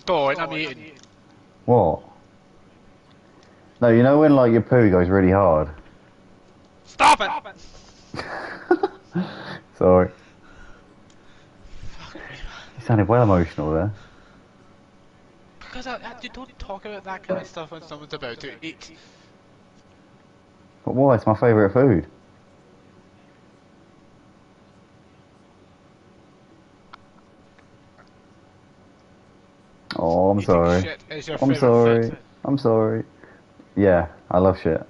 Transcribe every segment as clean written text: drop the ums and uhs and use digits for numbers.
Don't, I'm eating. What? No, you know when like your poo goes really hard? Stop it! Sorry. Fuck me, man. You sounded well emotional there. Because you don't talk about that kind of stuff when someone's about to eat. But why? It's my favourite food. Oh, I'm Eating sorry. shit is your I'm favourite sorry. food. I'm sorry. Yeah, I love shit.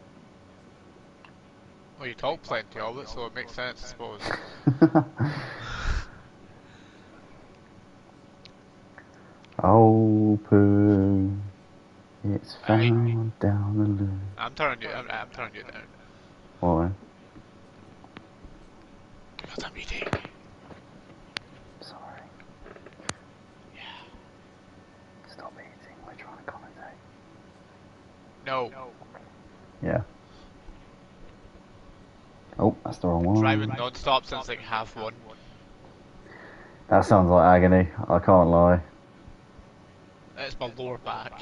Well, you talk plenty of it, so it makes sense, I suppose. Oh, poo. It's Aye. found down the loo. I'm turning you. I'm turning you down. Why? Because I'm eating. Sorry. Yeah. Stop eating. We're trying to commentate. No. Yeah. Oh, that's the wrong Driving one. non-stop since like half one. That sounds like agony. I can't lie. It's my lower back.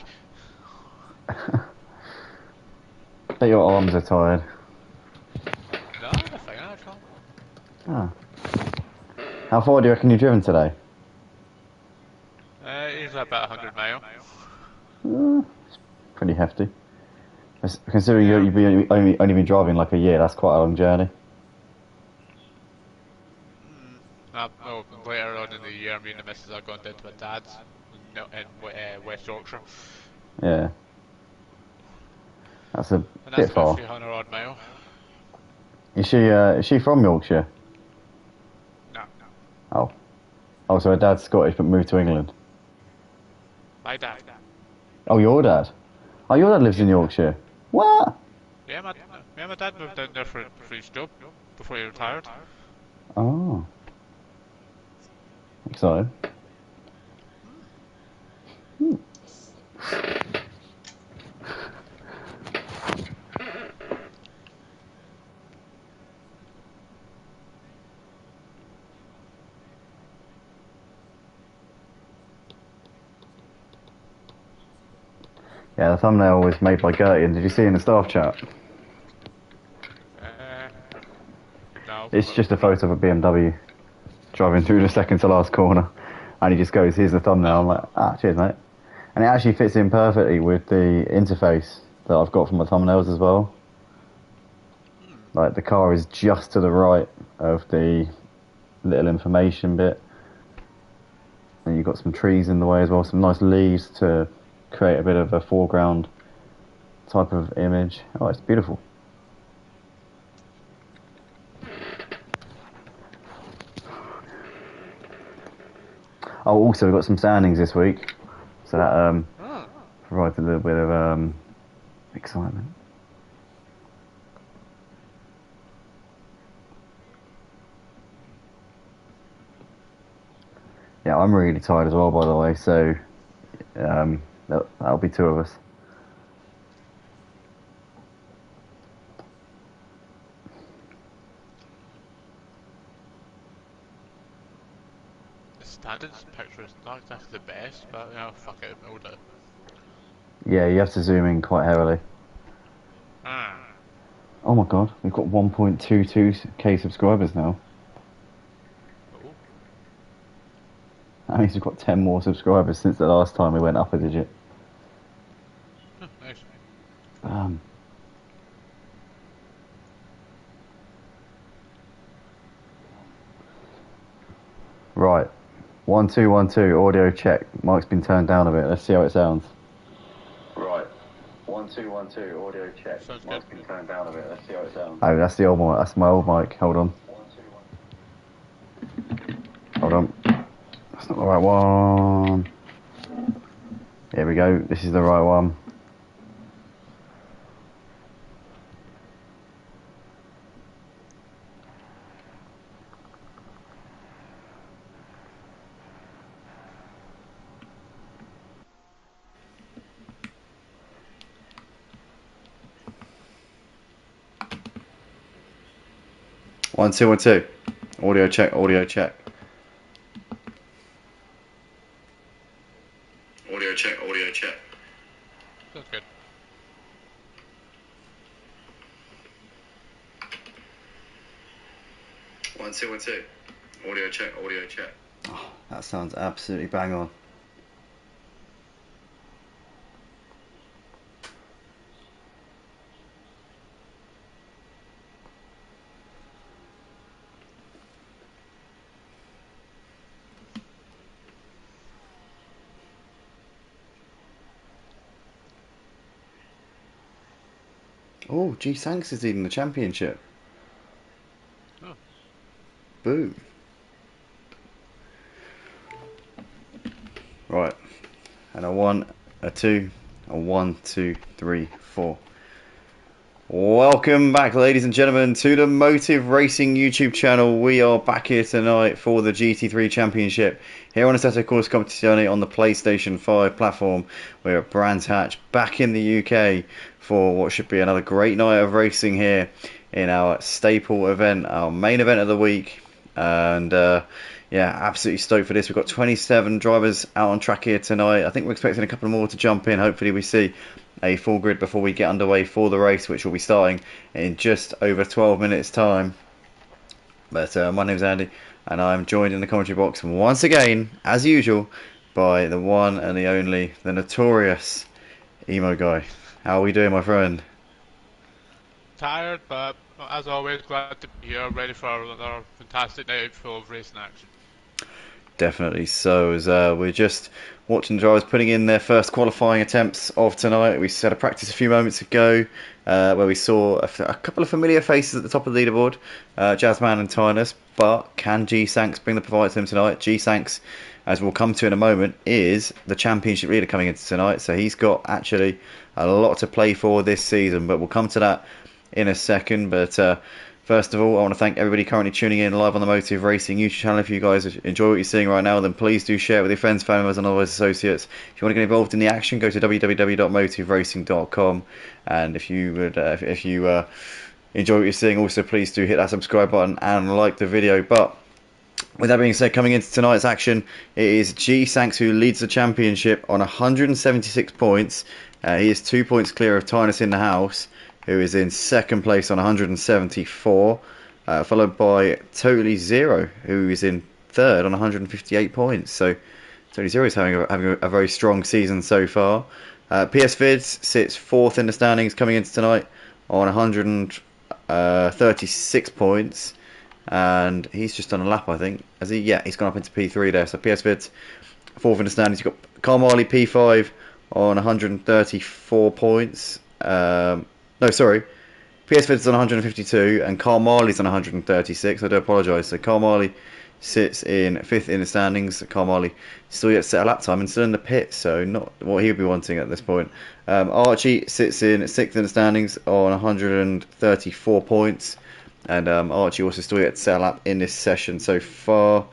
Bet your arms are tired. No, they're fine actually. Ah. How far do you reckon you've driven today? Usually about 100 mile. It's pretty hefty. Considering Yeah. you've been only been driving like a year, that's quite a long journey. No, later on in the year, me and the missus are going down to my dad's in West Yorkshire. Yeah. That's a And that's bit about far. 300 odd mile. Is she from Yorkshire? No. Oh. Oh, so her dad's Scottish but moved to England. My dad. Oh, your dad? Oh, your dad lives in Yeah. Yorkshire. What? Yeah, my dad moved down there for his job before he retired. Oh. Excited. Hmm. Yeah, the thumbnail was made by Gertie, and did you see in the staff chat? Uh, no. It's just a photo of a BMW driving through the second to last corner, and he just goes, "Here's the thumbnail." I'm like, "Ah, cheers, mate." And it actually fits in perfectly with the interface that I've got for my thumbnails as well. Like the car is just to the right of the little information bit, and you've got some trees in the way as well, some nice leaves to create a bit of a foreground type of image. Oh, it's beautiful. Oh, also we've got some standings this week, so that Oh. provides a little bit of excitement. Yeah, I'm really tired as well, by the way, so that'll be two of us. The standards picture is not exactly the best, but you know, fuck it, we'll do. Yeah, you have to zoom in quite heavily. Ah. Oh my god, we've got 1.22k subscribers now. Oh. That means we've got 10 more subscribers since the last time we went up a digit. Nice. Um, right, 1212 audio check. Mike's been turned down a bit. Let's see how it sounds. Right, 1212 audio check. Sounds good. Mike's been turned down a bit. Let's see how it sounds. Oh, that's the old mic. That's my old mic. Hold on. Hold on. That's not the right one. Here we go. This is the right one. One, two, 1, 2. Audio check, audio check. Audio check, audio check. Sounds good. One, two, one, two. Audio check, audio check. Oh, that sounds absolutely bang on. Oh, G Sanks is leading the championship. Oh. Boom. Right. And a 1, a 2, a 1, 2, 3, 4. Welcome back, ladies and gentlemen, to the Motive Racing YouTube channel. We are back here tonight for the GT3 Championship here on Assetto Corsa Competizione on the PlayStation 5 platform. We're at Brands Hatch, back in the UK for what should be another great night of racing here in our staple event, our main event of the week. And yeah, absolutely stoked for this. We've got 27 drivers out on track here tonight. I think we're expecting a couple more to jump in. Hopefully we see a full grid before we get underway for the race, which will be starting in just over 12 minutes time. But my name's Andy, and I'm joined in the commentary box once again, as usual, by the one and the only, the notorious Emo Guy. How are we doing, my friend? Tired, but as always, glad to be here, ready for another fantastic night full of racing action. Definitely so, as we're just watching the drivers putting in their first qualifying attempts of tonight. We had a practice a few moments ago where we saw a couple of familiar faces at the top of the leaderboard, Jazzman and Tynus, but can G Sanks bring the provide to them tonight? G Sanks, as we'll come to in a moment, is the championship leader coming into tonight, so he's got actually a lot to play for this season, but we'll come to that in a second. But first of all, I want to thank everybody currently tuning in live on the Motive Racing YouTube channel. If you guys enjoy what you're seeing right now, then please do share it with your friends, family members, and other associates. If you want to get involved in the action, go to www.motiveracing.com. And if you would, if you enjoy what you're seeing, also please do hit that subscribe button and like the video. But with that being said, coming into tonight's action, it is G Sanks who leads the championship on 176 points. He is 2 points clear of Tynus in the house, who is in second place on 174, followed by Totally Zero, who is in third on 158 points. So Totally Zero is having a very strong season so far. PS Vids sits fourth in the standings coming into tonight on 136 points. And he's just done a lap, I think. Has he? Yeah, he's gone up into P3 there. So PS Vids, fourth in the standings. You've got Carl Marley P5 on 134 points. No, sorry. PS Vids on 152 and Carl Marley's on 136. I do apologise. So Carl Marley sits in fifth in the standings. Carl Marley still yet to set a lap time and still in the pit, so not what he would be wanting at this point. Archie sits in sixth in the standings on 134 points. And Archie also still yet to set a lap in this session so far.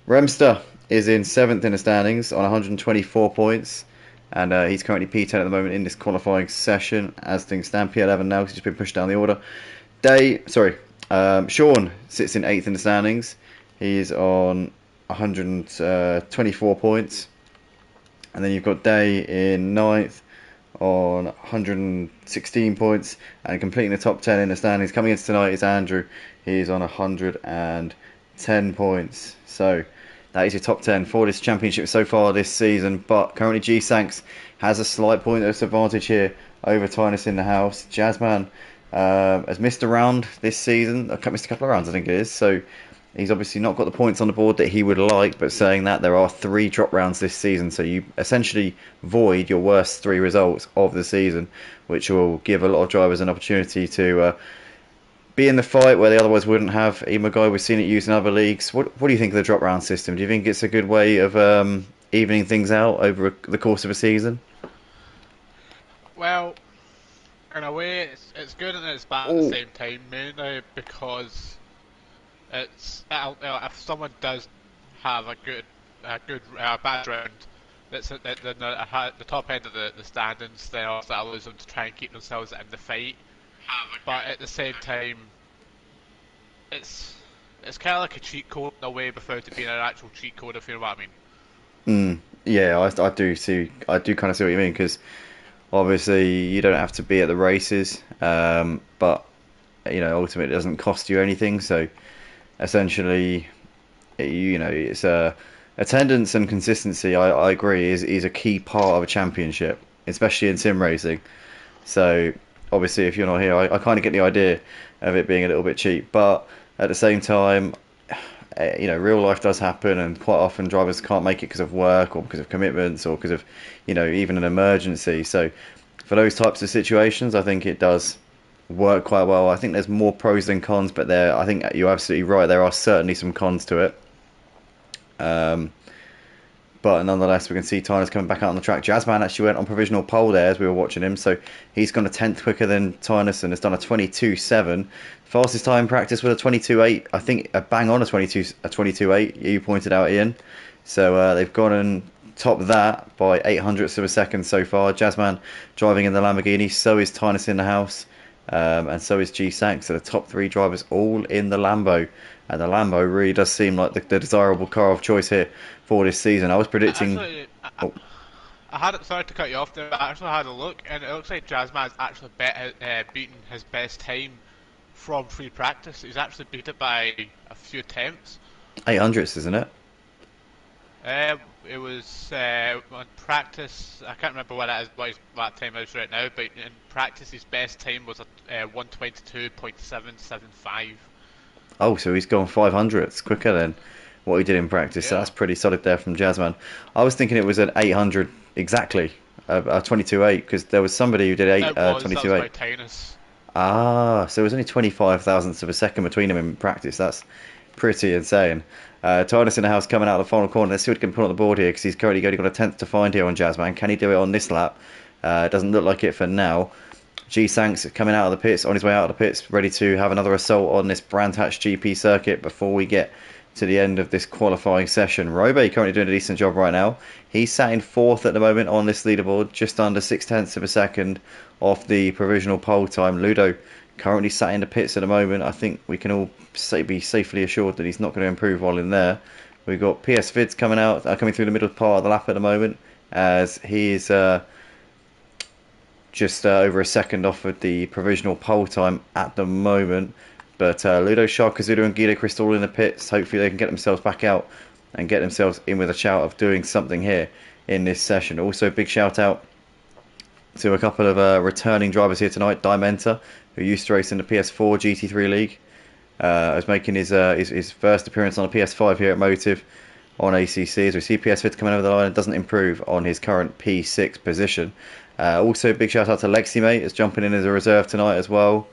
Remster is in 7th in the standings on 124 points. And he's currently P10 at the moment in this qualifying session. As things stand, P11 now because he's just been pushed down the order. Sean sits in 8th in the standings. He's on 124 points. And then you've got Day in 9th on 116 points, and completing the top 10 in the standings coming into tonight is Andrew. He's on 110 points. So that is your top 10 for this championship so far this season. But currently G Sanks has a slight point of disadvantage here over Tynus in the house. Jazzman has missed a round this season, missed a couple of rounds I think it is, so he's obviously not got the points on the board that he would like, but saying that, there are 3 drop rounds this season, so you essentially void your worst 3 results of the season, which will give a lot of drivers an opportunity to be in the fight where they otherwise wouldn't have. Emo Guy, we've seen it used in other leagues. What do you think of the drop round system? Do you think it's a good way of evening things out over the course of a season? Well, in a way, it's good and it's bad at the same time, mainly because if someone does have a good bad round, that's at the top end of the standings, then also that allows them to try and keep themselves in the fight. But at the same time, it's kind of like a cheat code in a way, without it being an actual cheat code, if you know what I mean. Yeah, I do kind of see what you mean because obviously you don't have to be at the races, but ultimately it doesn't cost you anything. So essentially, it's attendance and consistency. I agree is a key part of a championship, especially in sim racing. So obviously, if you're not here, I kind of get the idea of it being a little bit cheap, but at the same time, real life does happen, and quite often drivers can't make it because of work or because of commitments or because of, even an emergency. So for those types of situations, I think it does work quite well. I think there's more pros than cons, but I think you're absolutely right. There are certainly some cons to it. But nonetheless, we can see Tyner's coming back out on the track. Jazzman actually went on provisional pole there as we were watching him, so he's gone a tenth quicker than Tyner's and has done a 22.7. Fastest time in practice with a 22.8. I think a bang on a 22.8. You pointed out, Ian. So they've gone and topped that by 800ths of a second so far. Jazzman driving in the Lamborghini, so is Tynus in the house, and so is G Sank. So the top three drivers all in the Lambo. And the Lambo really does seem like the desirable car of choice here for this season. I was predicting. Actually, Oh, I had it. Sorry to cut you off there, but I actually had a look, and it looks like Jazzman's actually beaten his best time from free practice. He's actually beat it by a few attempts. 800ths, isn't it? It was on practice. I can't remember what time is right now, but in practice, his best time was a 1:22.775. Oh, so he's gone 500ths quicker than what he did in practice. So Yeah. that's pretty solid there from Jazzman. I was thinking it was an 800 exactly, a 22.8, because there was somebody who did That was 22.8. by Tinus. Ah, so it was only 25 thousandths of a second between them in practice. That's pretty insane. Tynus in the house coming out of the final corner. Let's see what he can put on the board here because he's currently only got a tenth to find here on Jazzman. Can he do it on this lap? It doesn't look like it for now. G Sanks coming out of the pits, on his way out of the pits, ready to have another assault on this brand hatch GP circuit before we get to the end of this qualifying session. Robe currently doing a decent job right now. He's sat in fourth at the moment on this leaderboard, just under 6/10ths of a second off the provisional pole time. Ludo currently sat in the pits at the moment. I think we can all be safely assured that he's not going to improve while in there. We've got PS Vids coming through the middle part of the lap at the moment, as he is just over a second off of the provisional pole time at the moment. But Ludo, Sharkazuda and Guido Crystal in the pits. Hopefully they can get themselves back out and get themselves in with a shout of doing something here in this session. Also, big shout out to a couple of returning drivers here tonight. Dimenta, who used to race in the PS4 GT3 League, is making his first appearance on a PS5 here at Motive on ACC. As we see PS Fit coming over the line and doesn't improve on his current P6 position. Also, big shout out to Lexi Mate, is jumping in as a reserve tonight as well,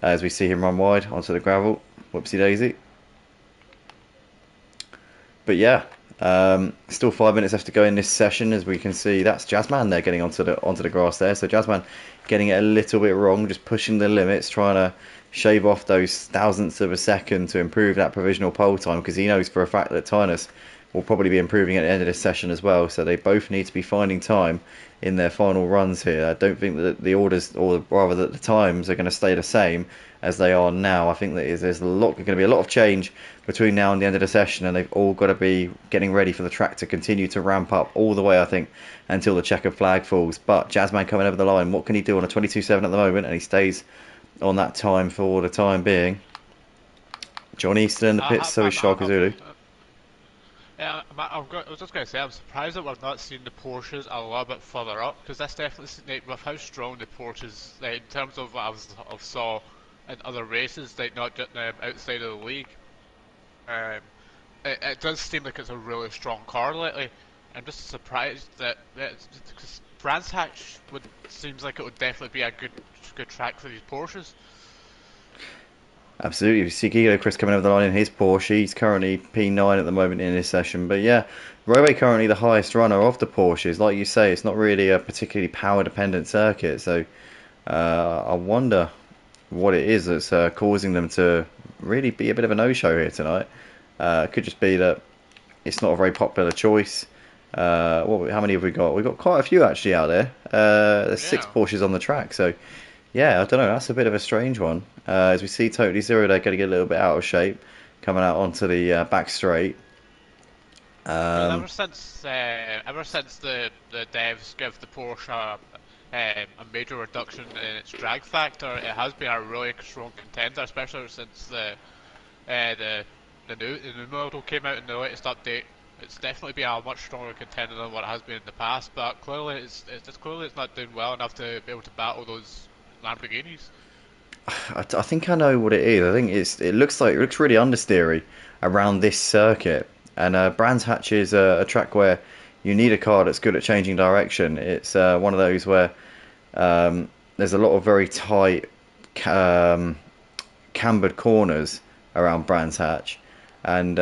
as we see him run wide onto the gravel. Whoopsie daisy. But yeah, still 5 minutes left to go in this session. As we can see, that's Jazzman there getting onto the grass there. So Jazzman getting it a little bit wrong, just pushing the limits, trying to shave off those thousandths of a second to improve that provisional pole time, because he knows for a fact that Tynus will probably be improving at the end of this session as well. So they both need to be finding time in their final runs here. I don't think that the orders, or rather that the times, are going to stay the same as they are now. I think that there's going to be a lot of change between now and the end of the session, and they've all got to be getting ready for the track to continue to ramp up all the way, I think, until the checkered flag falls. But Jazzman coming over the line, what can he do on a 22.7 at the moment? And he stays on that time for the time being. John Easton in the pits, so is Sharkazulu. Yeah, I was just going to say, I'm surprised that we've not seen the Porsches a little bit further up, because that's definitely, with how strong the Porsches, in terms of what I saw in other races, not just outside of the league, it does seem like it's a really strong car lately. I'm just surprised that because Brands Hatch seems like it would definitely be a good track for these Porsches. Absolutely. You see Guido Chris coming over the line in his Porsche. He's currently P9 at the moment in this session. But yeah, Rowe currently the highest runner of the Porsches. Like you say, it's not really a particularly power-dependent circuit. So I wonder what it is that's causing them to really be a bit of a no-show here tonight. It could just be that it's not a very popular choice. How many have we got? We've got quite a few actually out there. There's 6 Porsches on the track. So yeah, I don't know. That's a bit of a strange one. As we see Totally Zero there getting a little bit out of shape, coming out onto the back straight. Well, Um, ever since the devs give the Porsche a major reduction in its drag factor, it has been a really strong contender, especially since the the new model came out in the latest update. It's definitely been a much stronger contender than what it has been in the past, but clearly it's not doing well enough to be able to battle those Lamborghinis. I think I know what it is. I think it looks really understeery around this circuit. And Brands Hatch is a track where you need a car that's good at changing direction. It's one of those where there's a lot of very tight cambered corners around Brands Hatch, and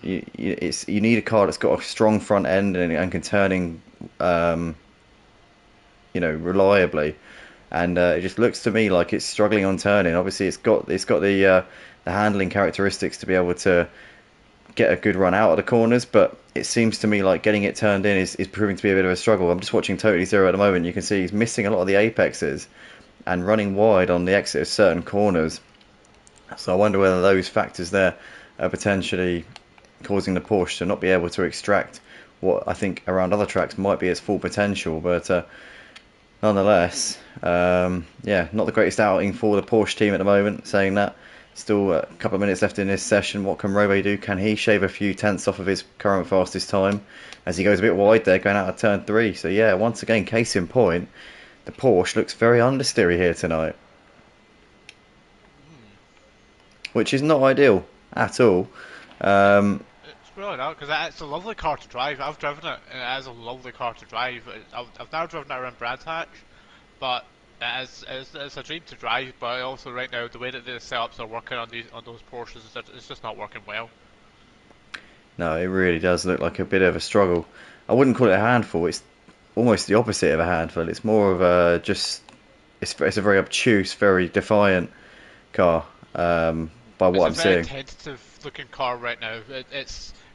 you need a car that's got a strong front end and can turning um, reliably. And it just looks to me like it's struggling on turning. Obviously, it's got the handling characteristics to be able to get a good run out of the corners, but it seems to me like getting it turned in is proving to be a bit of a struggle. I'm just watching Totally Zero at the moment. You can see he's missing a lot of the apexes and running wide on the exit of certain corners. So I wonder whether those factors there are potentially causing the Porsche to not be able to extract what I think around other tracks might be its full potential. But nonetheless, yeah, not the greatest outing for the Porsche team at the moment. Saying that, still a couple of minutes left in this session. What can Robe do? Can he shave a few tenths off of his current fastest time as he goes a bit wide there, going out of turn 3? So yeah, once again, case in point, the Porsche looks very understeery here tonight, which is not ideal at all. Um, It's really not, because it's a lovely car to drive. I've driven it, and it is a lovely car to drive. I've now driven it around Brands Hatch, but it's a dream to drive. But also right now, the way that the setups are working on those Porsches, it's just not working well. no, it really does look like a bit of a struggle. I wouldn't call it a handful. It's almost the opposite of a handful. It's more of a just. It's a very obtuse, very defiant car. By It's what a I'm very seeing. tentative looking car right now.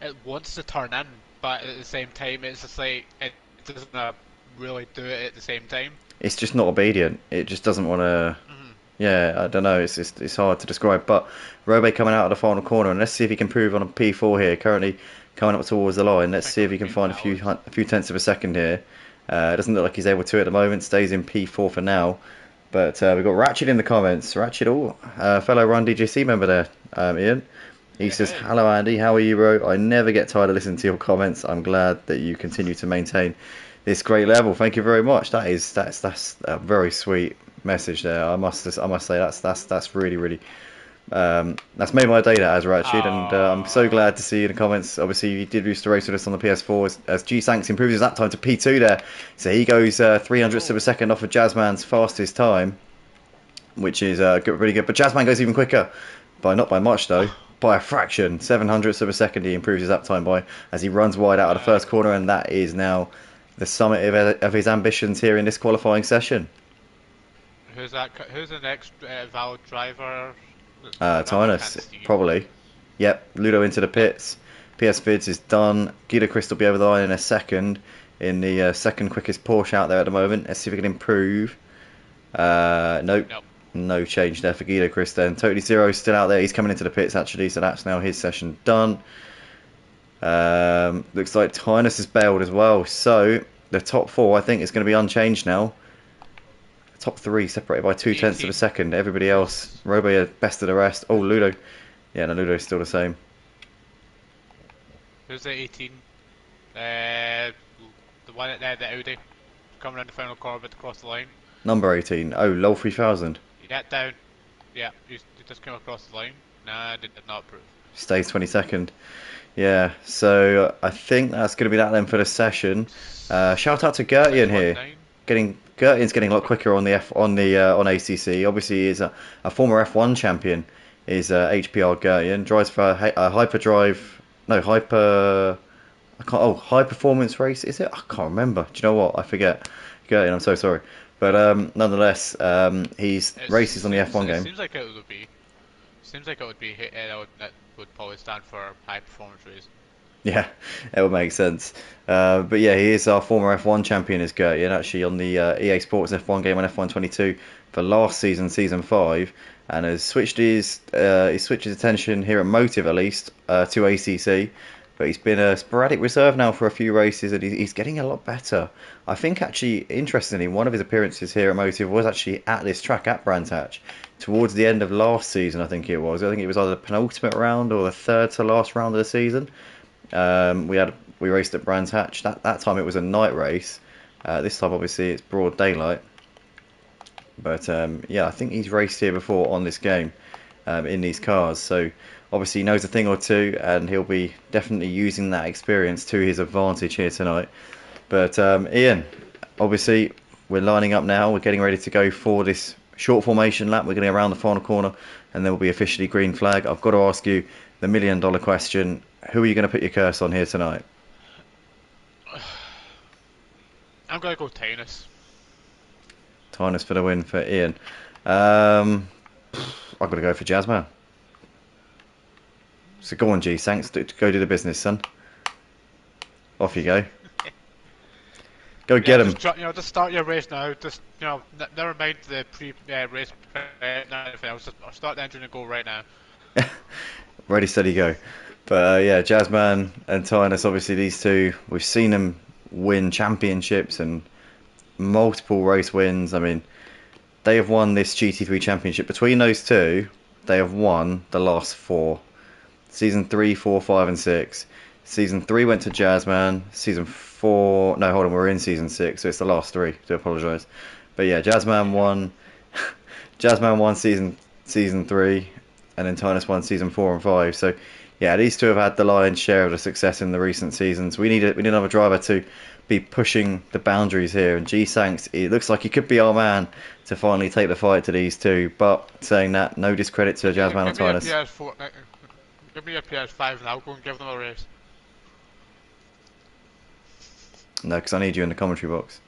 It wants to turn in, but at the same time, it's just like it doesn't really do it at the same time. It's just not obedient. It just doesn't want to. Mm-hmm. Yeah, I don't know. It's hard to describe. But Robe coming out of the final corner, and let's see if he can prove on a P4 here. Currently coming up towards the line. Let's I see think if he we've can been find powered. a few tenths of a second here. It doesn't look like he's able to at the moment. Stays in P4 for now. But we've got Ratchet in the comments. Ratchet, fellow Run DJC member there, Ian. He says, Hey, "Hello Andy, how are you, bro? I never get tired of listening to your comments. I'm glad that you continue to maintain this great level. Thank you very much. That's a very sweet message there. I must say that's really that's made my day, that has, Ratchet, and I'm so glad to see you in the comments. Obviously, you did used to race with us on the PS4 as G Sanks improves his lap time to P2 there, so he goes 300ths of a second off of Jazzman's fastest time, which is really good. But Jazzman goes even quicker, not by much though, by a fraction. 700ths of a second he improves his lap time by as he runs wide out of the first corner, and that is now the summit of his ambitions here in this qualifying session. who's that? Who's the next valid driver? I can't Tynus, see. probably. Yep, Ludo into the pits. PS Vids is done. Guido Chris will be over the line in a second in the second quickest Porsche out there at the moment. Let's see if we can improve. Nope. Nope. No change there for Guido Chris then. Totally Zero still out there. He's coming into the pits actually, so that's now his session done. Looks like Tynus is bailed as well. So the top 4 I think is going to be unchanged now. Top 3 separated by 2/10 of a second. Everybody else, Robo best of the rest. Oh, Ludo. Yeah, no, Ludo's still the same. Who's the 18? Uh, the one at the Audi coming around the final corner but to cross the line. Number 18. Oh, LOL 3000. Yeah, down. Yeah, he just came across the line. Nah, did not prove. Stays 22nd. Yeah, so I think that's going to be that then for the session. Shout out to Gertian here. 21.9. Gertian's getting a lot quicker on on ACC. Obviously, he's a former F1 champion. Is HPR Gertian, drives for a hyperdrive. No, hyper. I can't. Oh, high performance race. Is it? I can't remember. Do you know what? I forget. Gertian, I'm so sorry. But nonetheless, he's races on the F1 game. Seems like it would be. Seems like it would be. That would probably stand for high performance race. Yeah, it would make sense. But yeah, he is our former F1 champion, is Gertian, actually on the EA Sports F1 game on F1 22 for last season, season 5, and has switched his attention here at Motive at least to ACC. but he's been a sporadic reserve now for a few races, and he's getting a lot better. I think actually, interestingly, one of his appearances here at Motive was actually at this track at Brands Hatch towards the end of last season. I think it was. I think it was either the penultimate round or the third to last round of the season. We raced at Brands Hatch. That time it was a night race. This time obviously it's broad daylight. But yeah, I think he's raced here before on this game in these cars. So obviously he knows a thing or two, and he'll be definitely using that experience to his advantage here tonight. But Ian, obviously we're lining up now. We're getting ready to go for this short formation lap. We're getting around the final corner, and then we'll be officially green flag. I've got to ask you the $1 million question. Who are you going to put your curse on here tonight? I'm going to go Tinus. Tinus for the win for Ian. I've got to go for Jazzman. So go on, G. Thanks. Go do the business, son. Off you go. Go get him. Just start your race now. Just never mind the race. Anything else. Just start the engine and go right now. Ready, steady, go. But yeah, Jazzman and Tinus, obviously these two, we've seen them win championships and multiple race wins. I mean, they have won this GT3 championship. Between those two, they have won the last 4. Season 3, 4, 5 and 6. Season 3 went to Jazzman. Season 4... No, hold on, we're in Season 6, so it's the last 3. Do apologise. But yeah, Jazzman won... Jazzman won Season 3, and then Tinus won Season 4 and 5. So yeah, these two have had the lion's share of the success in the recent seasons. We need another driver to be pushing the boundaries here, and G-Sanks, it looks like he could be our man to finally take the fight to these two. But saying that, no discredit to Jazzman and Tinus. Give me a PS5 and I'll go and give them a race. No, because I need you in the commentary box.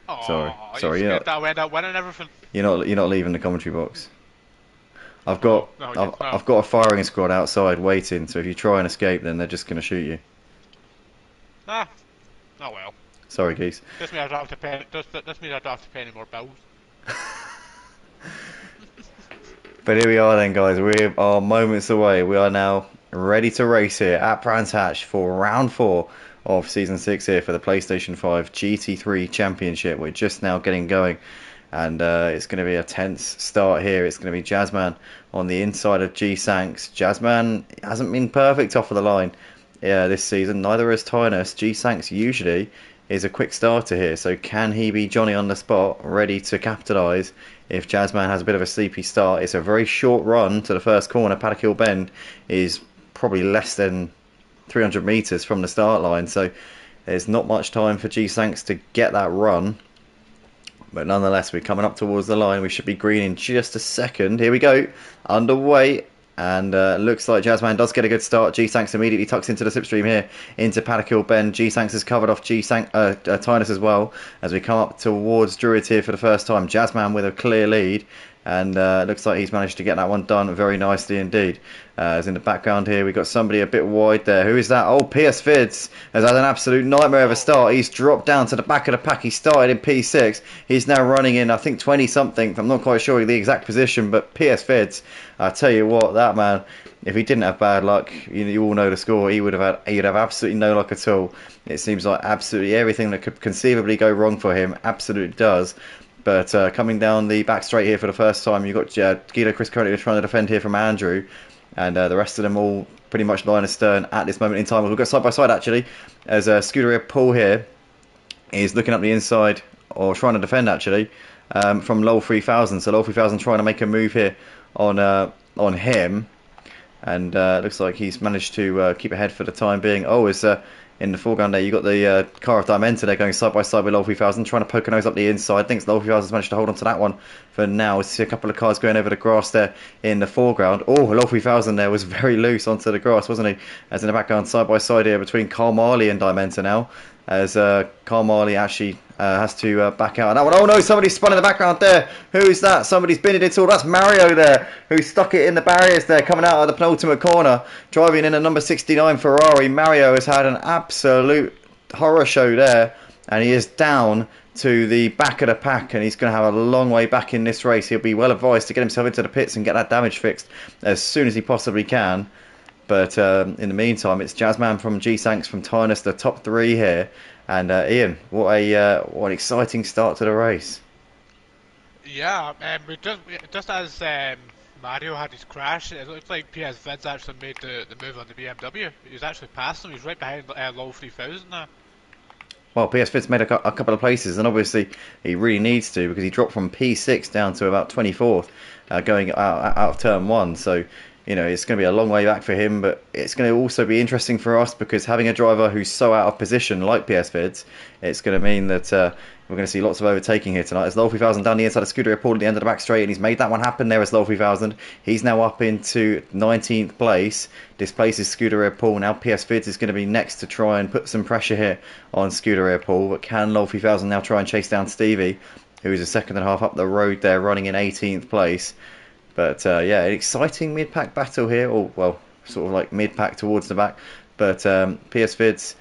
Oh, sorry, you're not. That way, that winning everything. You're not leaving the commentary box. I've got a firing squad outside waiting. So if you try and escape, then they're just going to shoot you. Nah. Oh well. Sorry, geese. This means I don't have to pay. This means I don't have to pay any more bills. But here we are then, guys. We are moments away. We are now ready to race here at Brands Hatch for round 4 of Season 6 here for the PlayStation 5 GT3 Championship. We're just now getting going, and it's going to be a tense start here. It's going to be Jazzman on the inside of G-Sanks. Jazzman hasn't been perfect off of the line this season. Neither has Tinus. G-Sanks usually is a quick starter here, so can he be Johnny on the spot, ready to capitalise if Jazzman has a bit of a sleepy start? It's a very short run to the first corner. Paddock Hill Bend is probably less than 300 metres from the start line, so there's not much time for G-Sanks to get that run. But nonetheless, we're coming up towards the line. We should be green in just a second. Here we go, underway. And looks like Jazzman does get a good start. G-Sanks immediately tucks into the slipstream here into Paddock Hill Bend. G-Sanks has covered off Tinus as well as we come up towards Druids here for the first time. Jazzman with a clear lead, and looks like he's managed to get that one done very nicely indeed. As in the background here, we've got somebody a bit wide there. Who is that? Oh, P.S. Fids has had an absolute nightmare of a start. He's dropped down to the back of the pack. He started in P6. He's now running in, I think, 20-something. I'm not quite sure the exact position, but P.S. Fids, I tell you what, that man, if he didn't have bad luck, you all know the score, he'd have absolutely no luck at all. It seems like absolutely everything that could conceivably go wrong for him absolutely does. But coming down the back straight here for the first time, you've got Guido Chris currently trying to defend here from Andrew. And the rest of them all pretty much line astern at this moment in time. We'll go side by side actually, as Scuderia Paul here is looking up the inside, or trying to defend actually, from Lowell 3000. So Lowell 3000 trying to make a move here on him, and looks like he's managed to keep ahead for the time being. Oh, is in the foreground there, you've got the car of Diamenta there going side by side with Lowell 3000, trying to poke a nose up the inside. Thinks Lowell 3000's managed to hold on to that one for now. We see a couple of cars going over the grass there in the foreground. Oh, Lowell 3000 there was very loose onto the grass, wasn't he? As in the background, side by side here between Carl Marley and Diamenta now, as Carl Marley actually has to back out. And that one, oh no, somebody spun in the background there. Who's that? Somebody's binned it all. That's Mario there, who stuck it in the barriers there, coming out of the penultimate corner, driving in a number 69 Ferrari. Mario has had an absolute horror show there, and he is down to the back of the pack, and he's going to have a long way back in this race. He'll be well advised to get himself into the pits and get that damage fixed as soon as he possibly can. But in the meantime, it's Jazzman from G-Sanks from Tynus, the top three here. And Ian, what an exciting start to the race. Yeah, just as Mario had his crash, it looked like PS Vids actually made the move on the BMW. He was actually passing him. He's right behind low 3000 now. Well, PS Fit's made a couple of places, and obviously he really needs to because he dropped from P6 down to about 24th, going out of turn one. So, you know, it's going to be a long way back for him, but it's going to also be interesting for us because having a driver who's so out of position like PS Fit's, it's going to mean that we're going to see lots of overtaking here tonight. As Lol 3000 down the inside of Scuderia Paul at the end of the back straight, and he's made that one happen there as Lol 3000. He's now up into 19th place. Displaces Scuderia Paul. Now PS Vids is going to be next to try and put some pressure here on Scuderia Paul. But can Lol 3000 now try and chase down Stevie, who's a second and a half up the road there, running in 18th place. But yeah, an exciting mid-pack battle here, or well, sort of like mid-pack towards the back. But PS Vids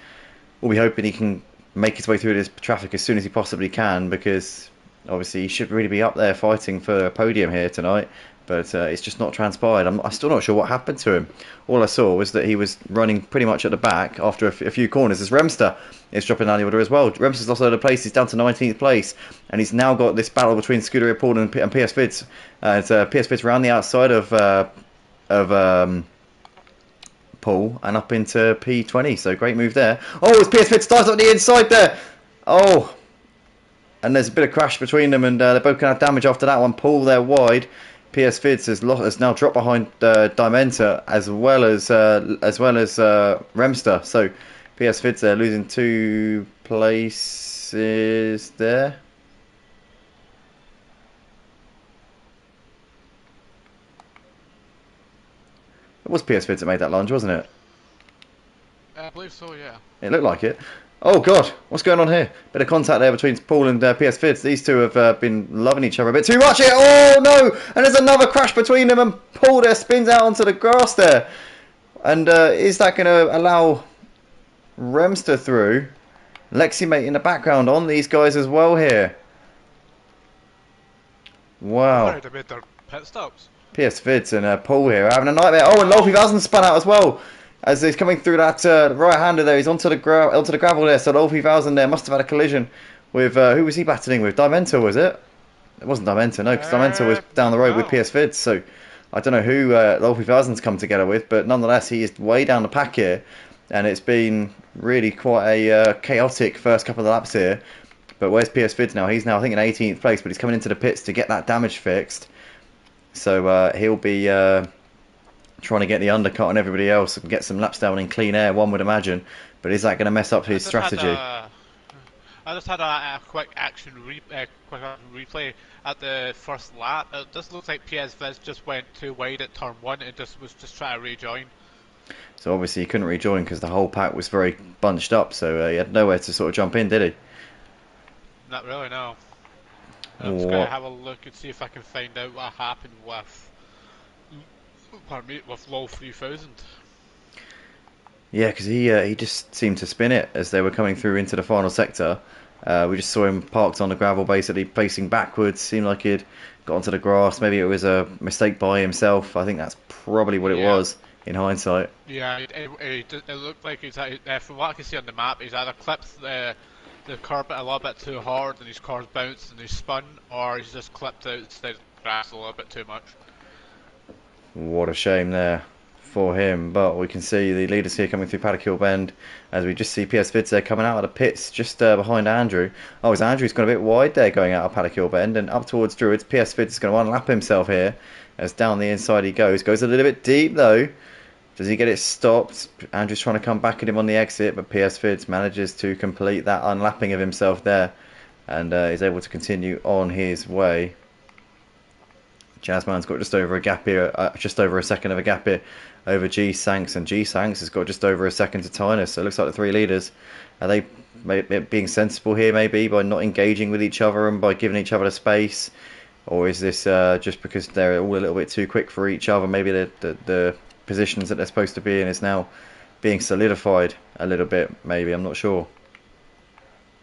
will be hoping he can make his way through this traffic as soon as he possibly can, because obviously he should really be up there fighting for a podium here tonight. But it's just not transpired. I'm still not sure what happened to him. All I saw was that he was running pretty much at the back after a few corners. As Remster is dropping down the order as well. Remster's lost a load of place. He's down to 19th place. And he's now got this battle between Scuderia Paul and PS Vids. It's PS Vids around the outside of Paul and up into P20. So great move there. Oh, it's PS Vids starts on the inside there. Oh. And there's a bit of crash between them, and they're both going to have damage after that one. Paul there wide. PS Vids has now dropped behind Dimentor as well as Remster. So PS Vids there losing 2 places there. It was PS Vids that made that lunge, wasn't it? I believe so, yeah. It looked like it. Oh God, what's going on here? Bit of contact there between Paul and PS Vids. These two have been loving each other a bit too much here. Oh no! And there's another crash between them, and Paul there spins out onto the grass there. And is that going to allow Remster through? Lexi mate in the background on these guys as well here. Wow. They made their pit stops. PS Vids and Paul here having a nightmare. Oh, and Lolfi hasn't spun out as well. As he's coming through that right-hander there, he's onto the gravel there. So Lolfi 1000 there must have had a collision with who was he battling with? Dimentor, was it? It wasn't Dimentor, no, because Dimentor was down the road with PS Vids. So I don't know who Lolfi 1000's come together with, but nonetheless he is way down the pack here, and it's been really quite a chaotic first couple of laps here. But where's PS Vids now? He's now I think in 18th place, but he's coming into the pits to get that damage fixed. So he'll be trying to get the undercut on everybody else and get some laps down in clean air, one would imagine. But is that going to mess up his strategy? I just had a quick action replay at the first lap. It just looks like PS Viz just went too wide at turn 1 and was just trying to rejoin. So obviously he couldn't rejoin because the whole pack was very bunched up, so he had nowhere to sort of jump in, did he? Not really, no. I'm just going to have a look and see if I can find out what happened with LOL 3000. Yeah, because he just seemed to spin it as they were coming through into the final sector. We just saw him parked on the gravel, basically facing backwards. Seemed like he'd got onto the grass. Maybe it was a mistake by himself. I think that's probably what it was in hindsight. Yeah, it looked like he's from what I can see on the map, he's either clipped the curb a little bit too hard and his car's bounced and he's spun, or he's just clipped outside the grass a little bit too much. What a shame there for him, but we can see the leaders here coming through Paddock Hill Bend as we just see PS Vids there coming out of the pits just behind Andrew. Oh, as Andrew's gone a bit wide there going out of Paddock Hill Bend and up towards Druids. PS Vids is going to unlap himself here as down the inside he goes. Goes a little bit deep though. Does he get it stopped? Andrew's trying to come back at him on the exit, but PS Vids manages to complete that unlapping of himself there and is able to continue on his way. Jazzman's got just over a gap here, just over a second of a gap here over G-Sanks, and G-Sanks has got just over a second to Tynus. So it looks like the three leaders, are they being sensible here maybe by not engaging with each other and by giving each other the space? Or is this just because they're all a little bit too quick for each other? Maybe the positions that they're supposed to be in is now being solidified a little bit, maybe, I'm not sure.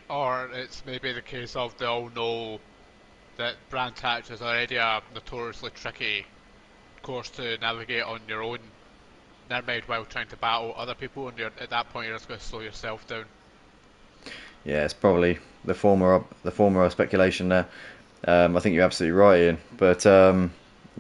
Or it's maybe the case of they all know that Brands is already a notoriously tricky course to navigate on your own, never mind while trying to battle other people, and at that point you're just going to slow yourself down. Yeah, it's probably the former speculation there. I think you're absolutely right, Ian. But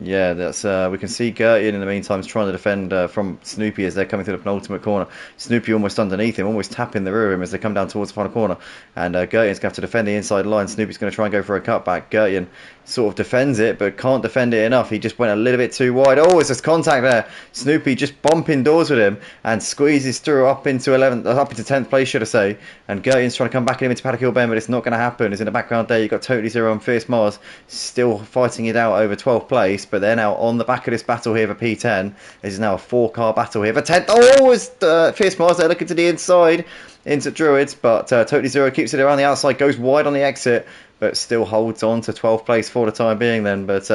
yeah, that's we can see Gertian in the meantime is trying to defend from Snoopy as they're coming through the penultimate corner. Snoopy almost underneath him, almost tapping the rear of him as they come down towards the final corner. And Gertian's going to have to defend the inside line. Snoopy's going to try and go for a cutback. Gertian sort of defends it, but can't defend it enough. He just went a little bit too wide. Oh, it's just contact there. Snoopy just bumping doors with him and squeezes through up into 11th, up into 10th place, should I say. And Gertian's trying to come back in into Paddock Hill Bend, but it's not going to happen. It's in the background there. You've got Totally Zero and Fierce Mars still fighting it out over 12th place, but they're now on the back of this battle here for P10. This is now a 4-car battle here for 10th. Oh, it's Fierce Mars there looking to the inside into Druids, but Totally Zero keeps it around the outside, goes wide on the exit, but still holds on to 12th place for the time being then. But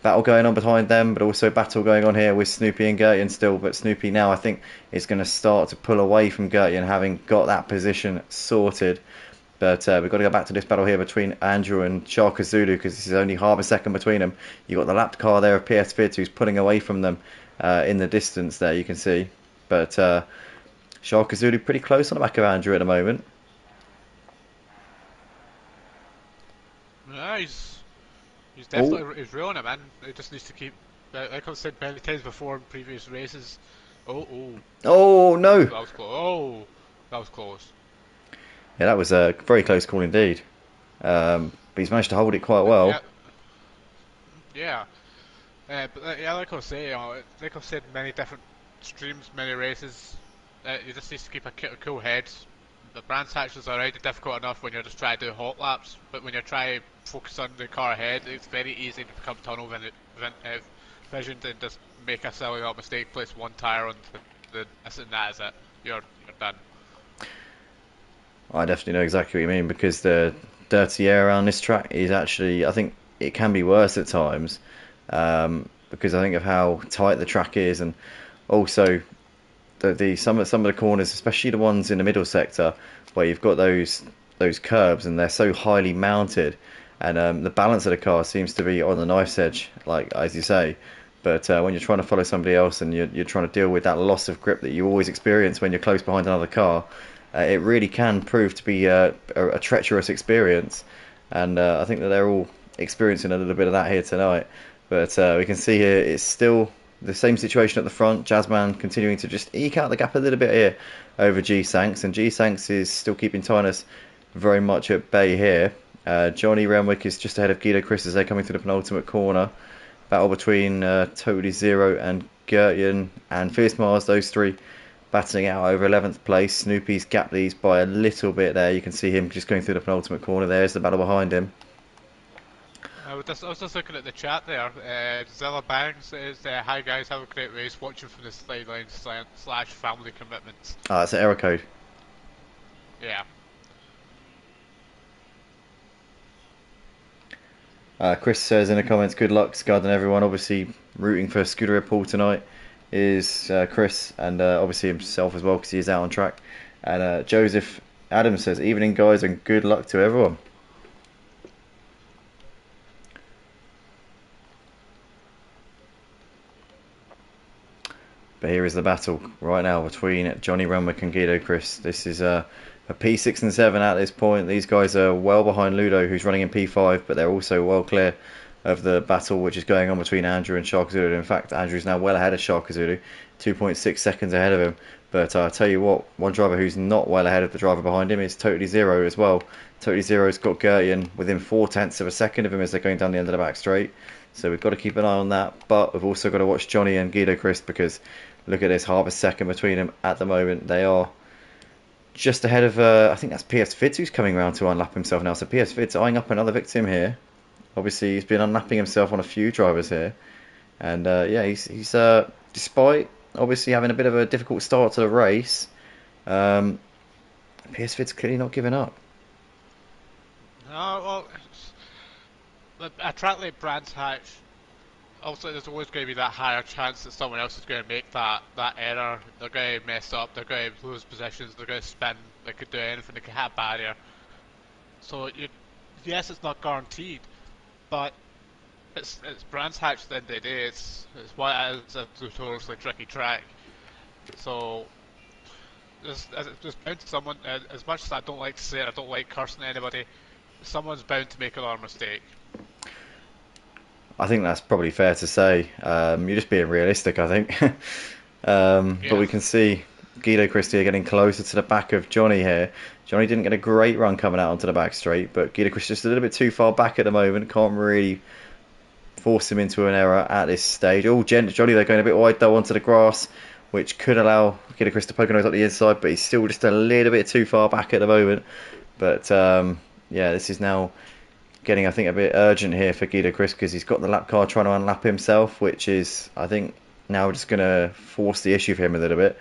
battle going on behind them, but also battle going on here with Snoopy and Gertian still. But Snoopy now, I think, is going to start to pull away from Gertian, having got that position sorted. But we've got to go back to this battle here between Andrew and Sharka Zulu, because this is only half a second between them. You've got the lapped car there of PS Fit who's pulling away from them in the distance there, you can see. But Sharka Zulu pretty close on the back of Andrew at the moment. Yeah, he's definitely he's real on it, man. He just needs to keep, like I've said many times before in previous races. Oh no! That was close. Oh, that was close. Yeah, that was a very close call indeed. But he's managed to hold it quite well. Yeah. But yeah, like I was saying, like I've said in many different streams, many races, you just need to keep a cool head. The Brands Hatch is already difficult enough when you're just trying to do hot laps, but when you're trying to focus on the car ahead, it's very easy to become tunnel visioned and just make a silly little mistake, place one tyre on this and that is it. You're done. I definitely know exactly what you mean, because the dirty air around this track is actually, I think it can be worse at times, because I think of how tight the track is, and also some of the corners, especially the ones in the middle sector where you've got those curbs and they're so highly mounted, and the balance of the car seems to be on the knife's edge, like as you say. But when you're trying to follow somebody else and you're trying to deal with that loss of grip that you always experience when you're close behind another car, it really can prove to be a treacherous experience, and I think that they're all experiencing a little bit of that here tonight. But we can see here it's still the same situation at the front. Jazzman continuing to just eke out the gap a little bit here over G-Sanks, and G-Sanks is still keeping Tynus very much at bay here. Johnny Renwick is just ahead of Guido Chris as they're coming to the penultimate corner. Battle between Totally Zero and Gertian and Fierce Mars, those three battling out over 11th place. Snoopy's gapped these by a little bit there. You can see him just going through the penultimate corner. There's the battle behind him. I was just looking at the chat there. Zilla Bang says, "Hi guys, have a great race. Watching from the sideline / family commitments." Ah, it's an error code. Yeah. Chris says in the comments, "Good luck, Scud and everyone." Obviously, rooting for Scuderia Paul tonight is Chris, and obviously himself as well, because he is out on track. And Joseph Adams says, "Evening guys, and good luck to everyone." But here is the battle right now between Johnny Renwick and Guido Chris. This is a P6 and 7 at this point. These guys are well behind Ludo, who's running in P5, but they're also well clear of the battle which is going on between Andrew and Sharka Zulu. In fact, Andrew's now well ahead of Sharka Zulu, 2.6 seconds ahead of him. But I'll tell you what, one driver who's not well ahead of the driver behind him is Totally Zero as well. Totally Zero's got Gertian within 0.4 of a second of him as they're going down the end of the back straight. So we've got to keep an eye on that. But we've also got to watch Johnny and Guido Chris, because look at this, half a second between them at the moment. They are just ahead of, I think that's PS Fitz who's coming around to unlap himself now. So PS Fitz eyeing up another victim here. Obviously, he's been unlapping himself on a few drivers here. And yeah, he's despite obviously having a bit of a difficult start to the race, PS Fitz clearly not giving up. No, well, a track like Brands Hatch, also there's always going to be that higher chance that someone else is going to make that error. They're going to mess up, they're going to lose positions, they're going to spin, they could do anything, they could hit a barrier. So, yes, it's not guaranteed, but it's Brands Hatch at the end of the day. It's what it is, a notoriously tricky track. So there's bound to someone. As much as I don't like to say it, I don't like cursing anybody. Someone's bound to make another mistake. I think that's probably fair to say. You're just being realistic, I think. But we can see Guido Christie getting closer to the back of Johnny here. Johnny didn't get a great run coming out onto the back straight, but Guido Christie just a little bit too far back at the moment. Can't really force him into an error at this stage. Oh, Johnny, they're going a bit wide though onto the grass, which could allow Guido Christie to poke a nose up the inside, but he's still just a little bit too far back at the moment. But yeah, this is now getting, I think, a bit urgent here for Guido Chris because he's got the lap car trying to unlap himself, which is, I think, now just going to force the issue for him a little bit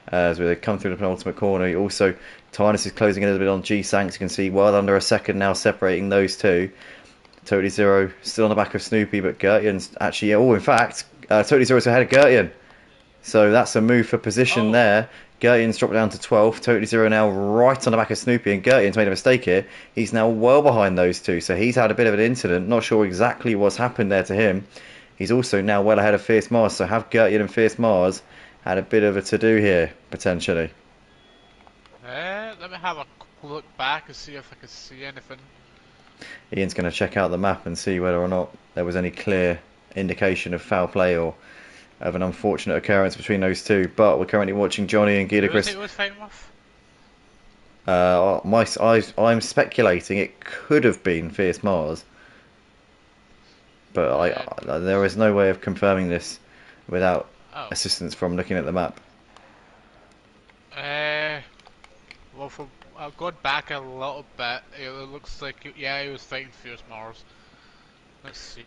as we come through the penultimate corner. Also, Tynus is closing in a little bit on G-Sanks. You can see well under a second now separating those two. Totally Zero still on the back of Snoopy, but Gertian's actually, in fact, Totally Zero's ahead of Gertian. So that's a move for position there. Gertian's dropped down to 12th. Totally Zero now right on the back of Snoopy, and Gertian's made a mistake here. He's now well behind those two, so he's had a bit of an incident. Not sure exactly what's happened there to him. He's also now well ahead of Fierce Mars, so have Gertian and Fierce Mars had a bit of a to-do here, potentially. Let me have a look back and see if I can see anything. Ian's going to check out the map and see whether or not there was any clear indication of foul play or of an unfortunate occurrence between those two. But we're currently watching Johnny and Guido Chris. Who was fighting with? I'm speculating it could have been Fierce Mars, but there is no way of confirming this without assistance from looking at the map. Well, from I've gone back a little bit. It looks like he was fighting Fierce Mars. Let's see.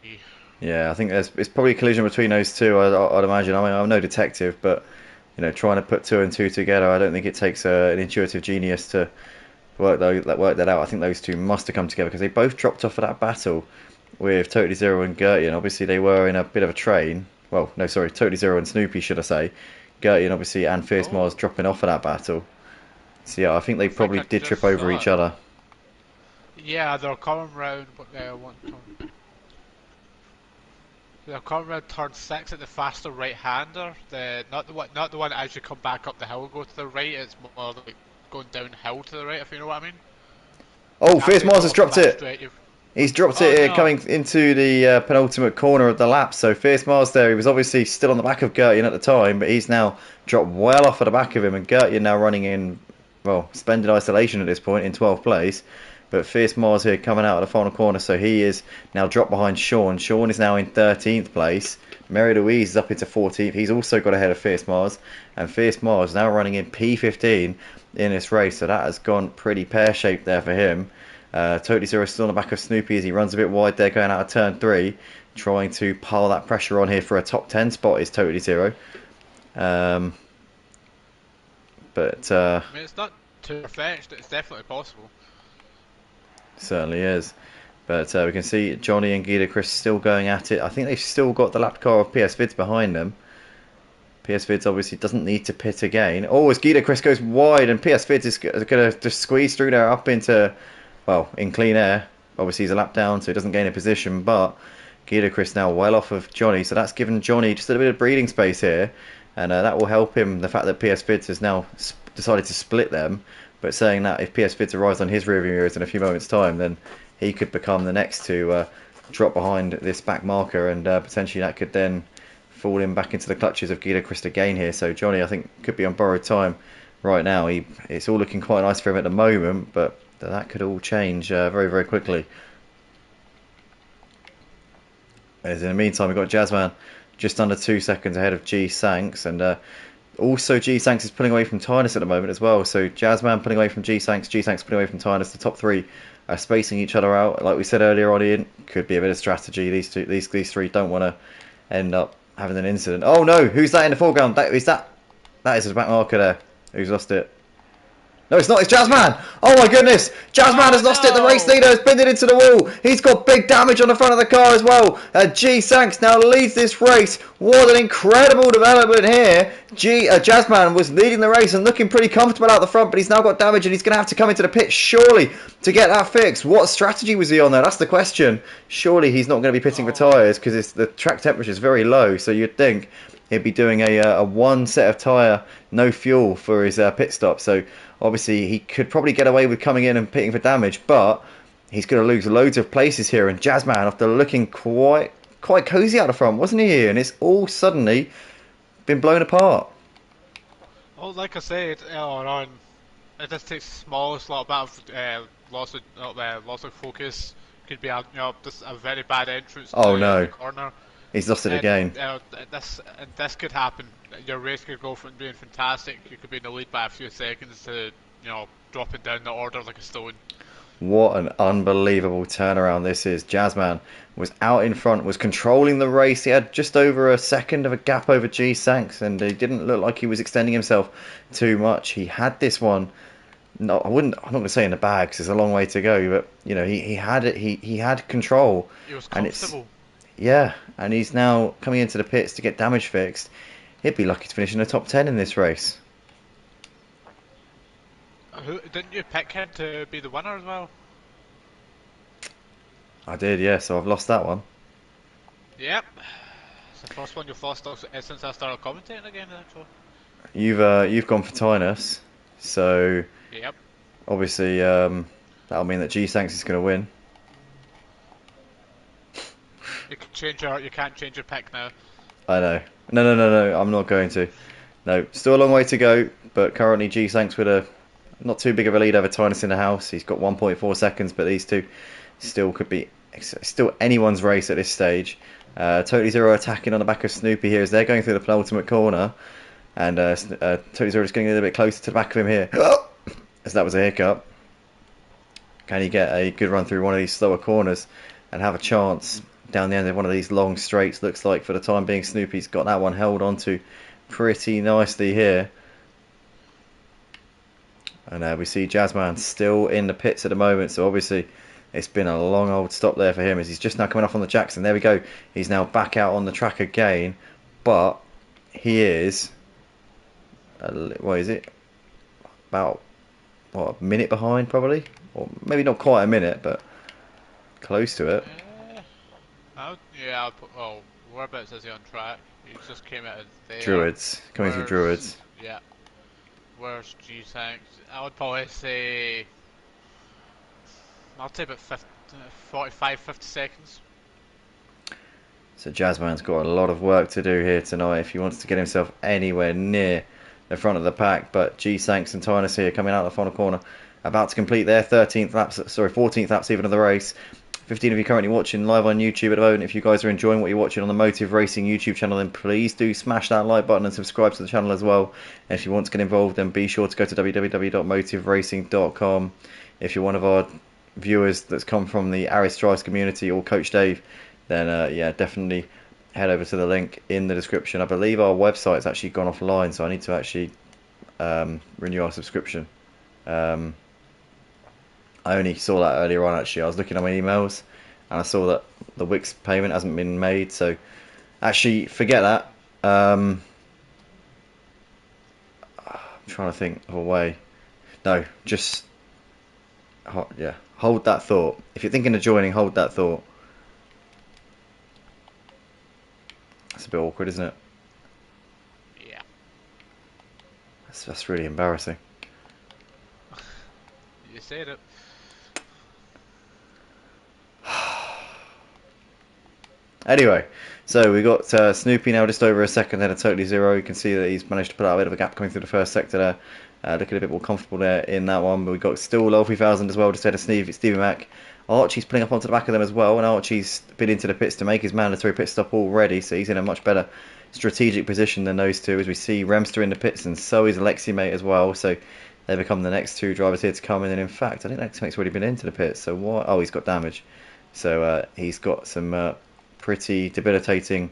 Yeah, I think it's probably a collision between those two. I'd imagine. I mean, I'm no detective, but trying to put two and two together, I don't think it takes an intuitive genius to work that out. I think those two must have come together because they both dropped off of that battle with Totally Zero and Gertian. Obviously, they were in a bit of a train. Well, no, sorry, Totally Zero and Snoopy, should I say? Gertian, obviously, and Fierce Mars dropping off of that battle. So yeah, I think they probably did trip over each other. Yeah, they're coming round, but they're coming round turn 6 at the faster right-hander. Not the one as you come back up the hill, go to the right. It's more like going downhill to the right, if you know what I mean. Oh, Fierce Mars has dropped it. He's dropped it coming into the penultimate corner of the lap. So Fierce Mars there, he was obviously still on the back of Gertian at the time, but he's now dropped well off at the back of him, and Gertian now running in, well, splendid isolation at this point in 12th place. But Fierce Mars here coming out of the final corner, so he is now dropped behind Sean. Sean is now in 13th place. Mary Louise is up into 14th. He's also got ahead of Fierce Mars. And Fierce Mars now running in P15 in this race, so that has gone pretty pear-shaped there for him. Totally Zero still on the back of Snoopy as he runs a bit wide there going out of turn 3. Trying to pile that pressure on here for a top 10 spot is Totally Zero. I mean, it's not too far-fetched, it's definitely possible. Certainly is. But we can see Johnny and Guido Chris still going at it. I think they've still got the lap car of PS Vids behind them. PS Vids obviously doesn't need to pit again. Oh, as Guido Chris goes wide and PS Vids is going to just squeeze through there up into, well, in clean air. Obviously he's a lap down so he doesn't gain a position, but Guido Chris now well off of Johnny, so that's given Johnny just a little bit of breathing space here, and that will help him, the fact that PS Vids has now decided to split them. But saying that, if PS Vids arrives on his rearview mirrors in a few moments' time, then he could become the next to drop behind this back marker, and potentially that could then fall him back into the clutches of Guido Chris again here. So Johnny, I think, could be on borrowed time right now. It's all looking quite nice for him at the moment, but that could all change very, very quickly. As in the meantime, we've got Jazzman just under 2 seconds ahead of G-Sanks, and also G-Sanks is pulling away from Tynus at the moment as well. So Jazzman pulling away from G-Sanks, G-Sanks pulling away from Tynus. The top three are spacing each other out. Like we said earlier on, Ian, could be a bit of strategy. These three don't want to end up having an incident. Oh no, who's that in the foreground? That is the back marker there. Who's lost it? No, it's not. It's Jazzman. Oh my goodness. Jazzman has lost it. The race leader has pinned it into the wall. He's got big damage on the front of the car as well. G-Sanks now leads this race. What an incredible development here. Jazzman was leading the race and looking pretty comfortable out the front, but he's now got damage and he's going to have to come into the pit surely to get that fixed. What strategy was he on there? That's the question. Surely he's not going to be pitting for tyres because the track temperature is very low, so you'd think he'd be doing a one set of tyre, no fuel for his pit stop. So obviously he could probably get away with coming in and pitting for damage, but he's going to lose loads of places here. And Jazzman, after looking quite cosy out the front, wasn't he? And it's all suddenly been blown apart. Well, like I said earlier on, it just takes the smallest little bit of loss of focus. Could be just a very bad entrance to the corner. He's lost it again. This could happen. Your race could go from being fantastic. You could be in the lead by a few seconds to dropping down the order like a stone. What an unbelievable turnaround this is. Jazzman was out in front, was controlling the race. He had just over a second of a gap over G-Sanks, and he didn't look like he was extending himself too much. He had this one. No, I'm not going to say in the bag because there's a long way to go, but he had it. He had control. He was comfortable. And he's now coming into the pits to get damage fixed. He'd be lucky to finish in the top 10 in this race. Didn't you pick him to be the winner as well? I did, yeah, so I've lost that one. Yep. It's the first one you've lost since I started commentating again, actually. You've gone for Tynus, so yep. Obviously that'll mean that G-Sanks is going to win. You can't change your pick now. I know. No, I'm not going to. No, still a long way to go, but currently G-Sanks with a not too big of a lead over Tynus in the house. He's got 1.4 seconds, but these two still could be anyone's race at this stage. Totally Zero attacking on the back of Snoopy here as they're going through the penultimate corner, and Totally Zero just getting a little bit closer to the back of him here, as that was a hiccup. Can he get a good run through one of these slower corners and have a chance down the end of one of these long straights? Looks like for the time being Snoopy's got that one held onto pretty nicely here. And we see Jazzman still in the pits at the moment, so obviously it's been a long old stop there for him as he's just now coming off on the Jackson. There we go. He's now back out on the track again, but he is, what is it? About, a minute behind probably? Or maybe not quite a minute, but close to it. Whereabouts is he on track? He just came out of there. Druids. Coming through Druids. Yeah. Where's G-Sanks? I would probably say... I'll say about 45, 50 seconds. So Jazzman's got a lot of work to do here tonight if he wants to get himself anywhere near the front of the pack. But G-Sanks and Tynus here coming out of the final corner, about to complete their 14th laps even of the race. 15 of you currently watching live on YouTube at the moment. If you guys are enjoying what you're watching on the Motive Racing YouTube channel, then please do smash that like button and subscribe to the channel as well. And if you want to get involved, then be sure to go to www.motiveracing.com. If you're one of our viewers that's come from the Aris Drives community or Coach Dave, then definitely head over to the link in the description. I believe our website's actually gone offline, so I need to actually renew our subscription. I only saw that earlier on actually. I was looking at my emails and I saw that the Wix payment hasn't been made, so actually forget that. I'm trying to think of a way. No, just hold that thought. If you're thinking of joining, hold that thought. That's a bit awkward, isn't it? Yeah. That's really embarrassing. You said it. Anyway, so we got Snoopy now just over a second ahead of Totally Zero. You can see that he's managed to put out a bit of a gap coming through the first sector there. Looking a bit more comfortable there in that one. But we've got still low 3000 as well, just ahead of Stevie Mac. Archie's pulling up onto the back of them as well, and Archie's been into the pits to make his mandatory pit stop already, so he's in a much better strategic position than those two. As we see Remster in the pits, and so is Alexi Mate as well. So they become the next two drivers here to come in. And in fact, I think Alexi Mate's already been into the pits. So what? Oh, he's got damage. So he's got some pretty debilitating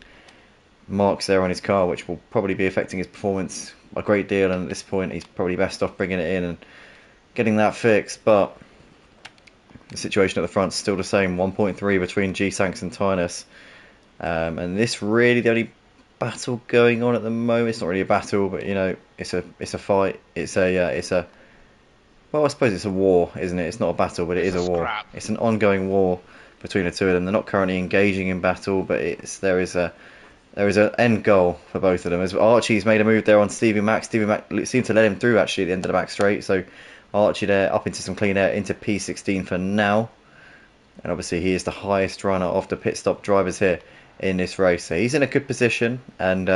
marks there on his car, which will probably be affecting his performance a great deal, and at this point he's probably best off bringing it in and getting that fixed. But the situation at the front is still the same, 1.3 between G-Sanks and Tynus, and this really the only battle going on at the moment. It's not really a battle, but you know, it's a fight. It's a well, I suppose it's a war, isn't it? It's not a battle, but it It's is a a war. scrap. It's an ongoing war between the two of them. They're not currently engaging in battle, but there is an end goal for both of them. As Archie's made a move there on Stevie Mac. Stevie Mac seemed to let him through actually at the end of the back straight. So Archie there up into some clean air into P16 for now. And obviously he is the highest runner of the pit stop drivers here in this race. So he's in a good position, and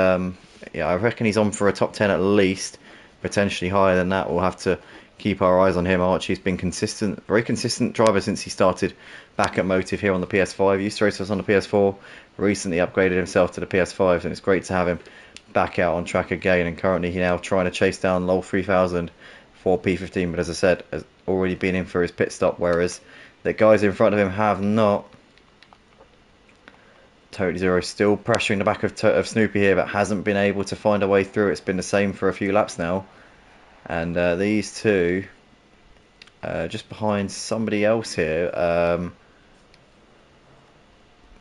yeah, I reckon he's on for a top 10 at least, potentially higher than that. We'll have to keep our eyes on him. Archie's been consistent, very consistent driver since he started back at Motive here on the PS5. He used to race us on the PS4, recently upgraded himself to the PS5, and it's great to have him back out on track again. And currently he's now trying to chase down LOL 3000 for P15, but as I said, has already been in for his pit stop, whereas the guys in front of him have not. Totally Zero still pressuring the back of Snoopy here, but hasn't been able to find a way through. It's been the same for a few laps now. And these two, just behind somebody else here,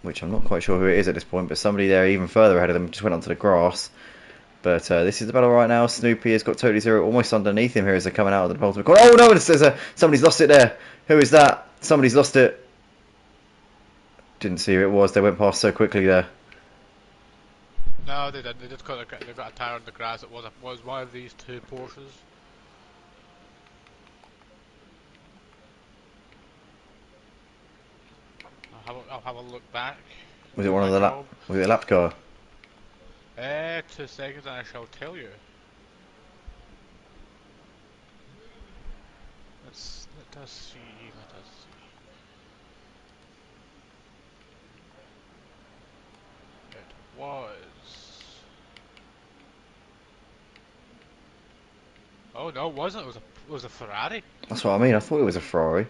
which I'm not quite sure who it is at this point, but somebody there even further ahead of them just went onto the grass. But this is the battle right now. Snoopy has got Totally Zero almost underneath him here as they're coming out of the penultimate corner. Oh no, somebody's lost it there. Who is that? Somebody's lost it. Didn't see who it was. They went past so quickly there. No, they didn't. They just got a tire on the grass. It was one of these two Porsches. I'll have a look back. Was it one of the was it a lap car? 2 seconds and I shall tell you. Let us see. It was. Oh no, it wasn't. It was a Ferrari. That's what I mean. I thought it was a Ferrari.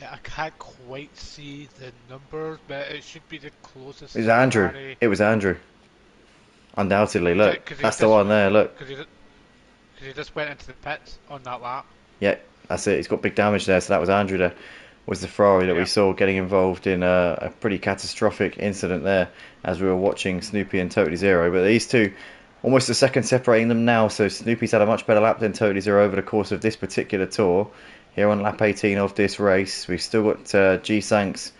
Yeah, I can't quite see the numbers, but it should be the closest. It was Andrew. Ferrari. It was Andrew. Undoubtedly. Look, that's the just, one there. Look. Because he just went into the pits on that lap. Yeah, that's it. He's got big damage there. So that was Andrew there. Was the Ferrari that we saw getting involved in a pretty catastrophic incident there as we were watching Snoopy and Totally Zero. But these two, almost a second separating them now. So Snoopy's had a much better lap than Totally Zero over the course of this particular tour. Here on lap 18 of this race, we've still got G-Sanks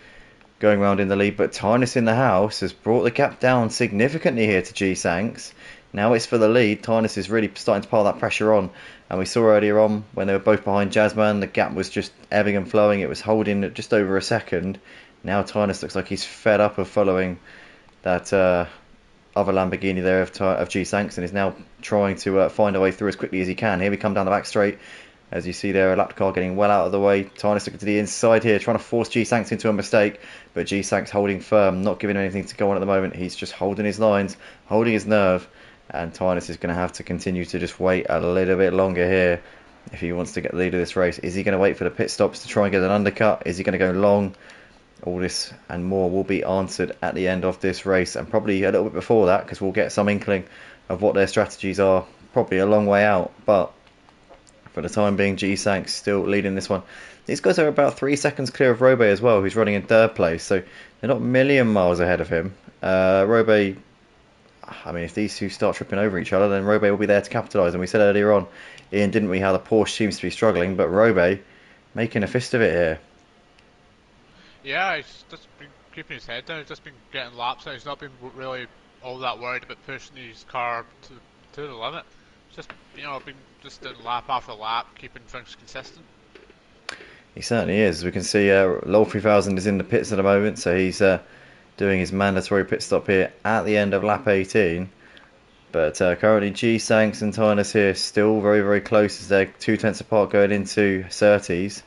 going around in the lead, but Tynus in the house has brought the gap down significantly here to G-Sanks. Now it's for the lead. Tynus is really starting to pile that pressure on, and we saw earlier on when they were both behind Jazzman, the gap was just ebbing and flowing. It was holding at just over a second. Now Tynus looks like he's fed up of following that other Lamborghini there of G-Sanks, and is now trying to find a way through as quickly as he can. Here we come down the back straight. As you see there, a lap car getting well out of the way. Tynus looking to the inside here, trying to force G-Sanks into a mistake. But G-Sanks holding firm, not giving him anything to go on at the moment. He's just holding his lines, holding his nerve. And Tynus is going to have to continue to just wait a little bit longer here if he wants to get the lead of this race. Is he going to wait for the pit stops to try and get an undercut? Is he going to go long? All this and more will be answered at the end of this race. And probably a little bit before that, because we'll get some inkling of what their strategies are. Probably a long way out, but for the time being, G-Sanks still leading this one. These guys are about 3 seconds clear of Robe as well, who's running in third place, so they're not a million miles ahead of him. Robe, I mean, if these two start tripping over each other, then Robe will be there to capitalise. And we said earlier on, Ian, didn't we, how the Porsche seems to be struggling, but Robe making a fist of it here. Yeah, he's just been keeping his head down. He's just been getting laps out. He's not been really all that worried about pushing his car to the limit. Just, been just doing lap after lap, keeping things consistent. He certainly is. We can see LOL 3000 is in the pits at the moment, so he's doing his mandatory pit stop here at the end of lap 18. But currently G-Sanks and Tynus here still very, very close as they're 2 tenths apart going into 30s.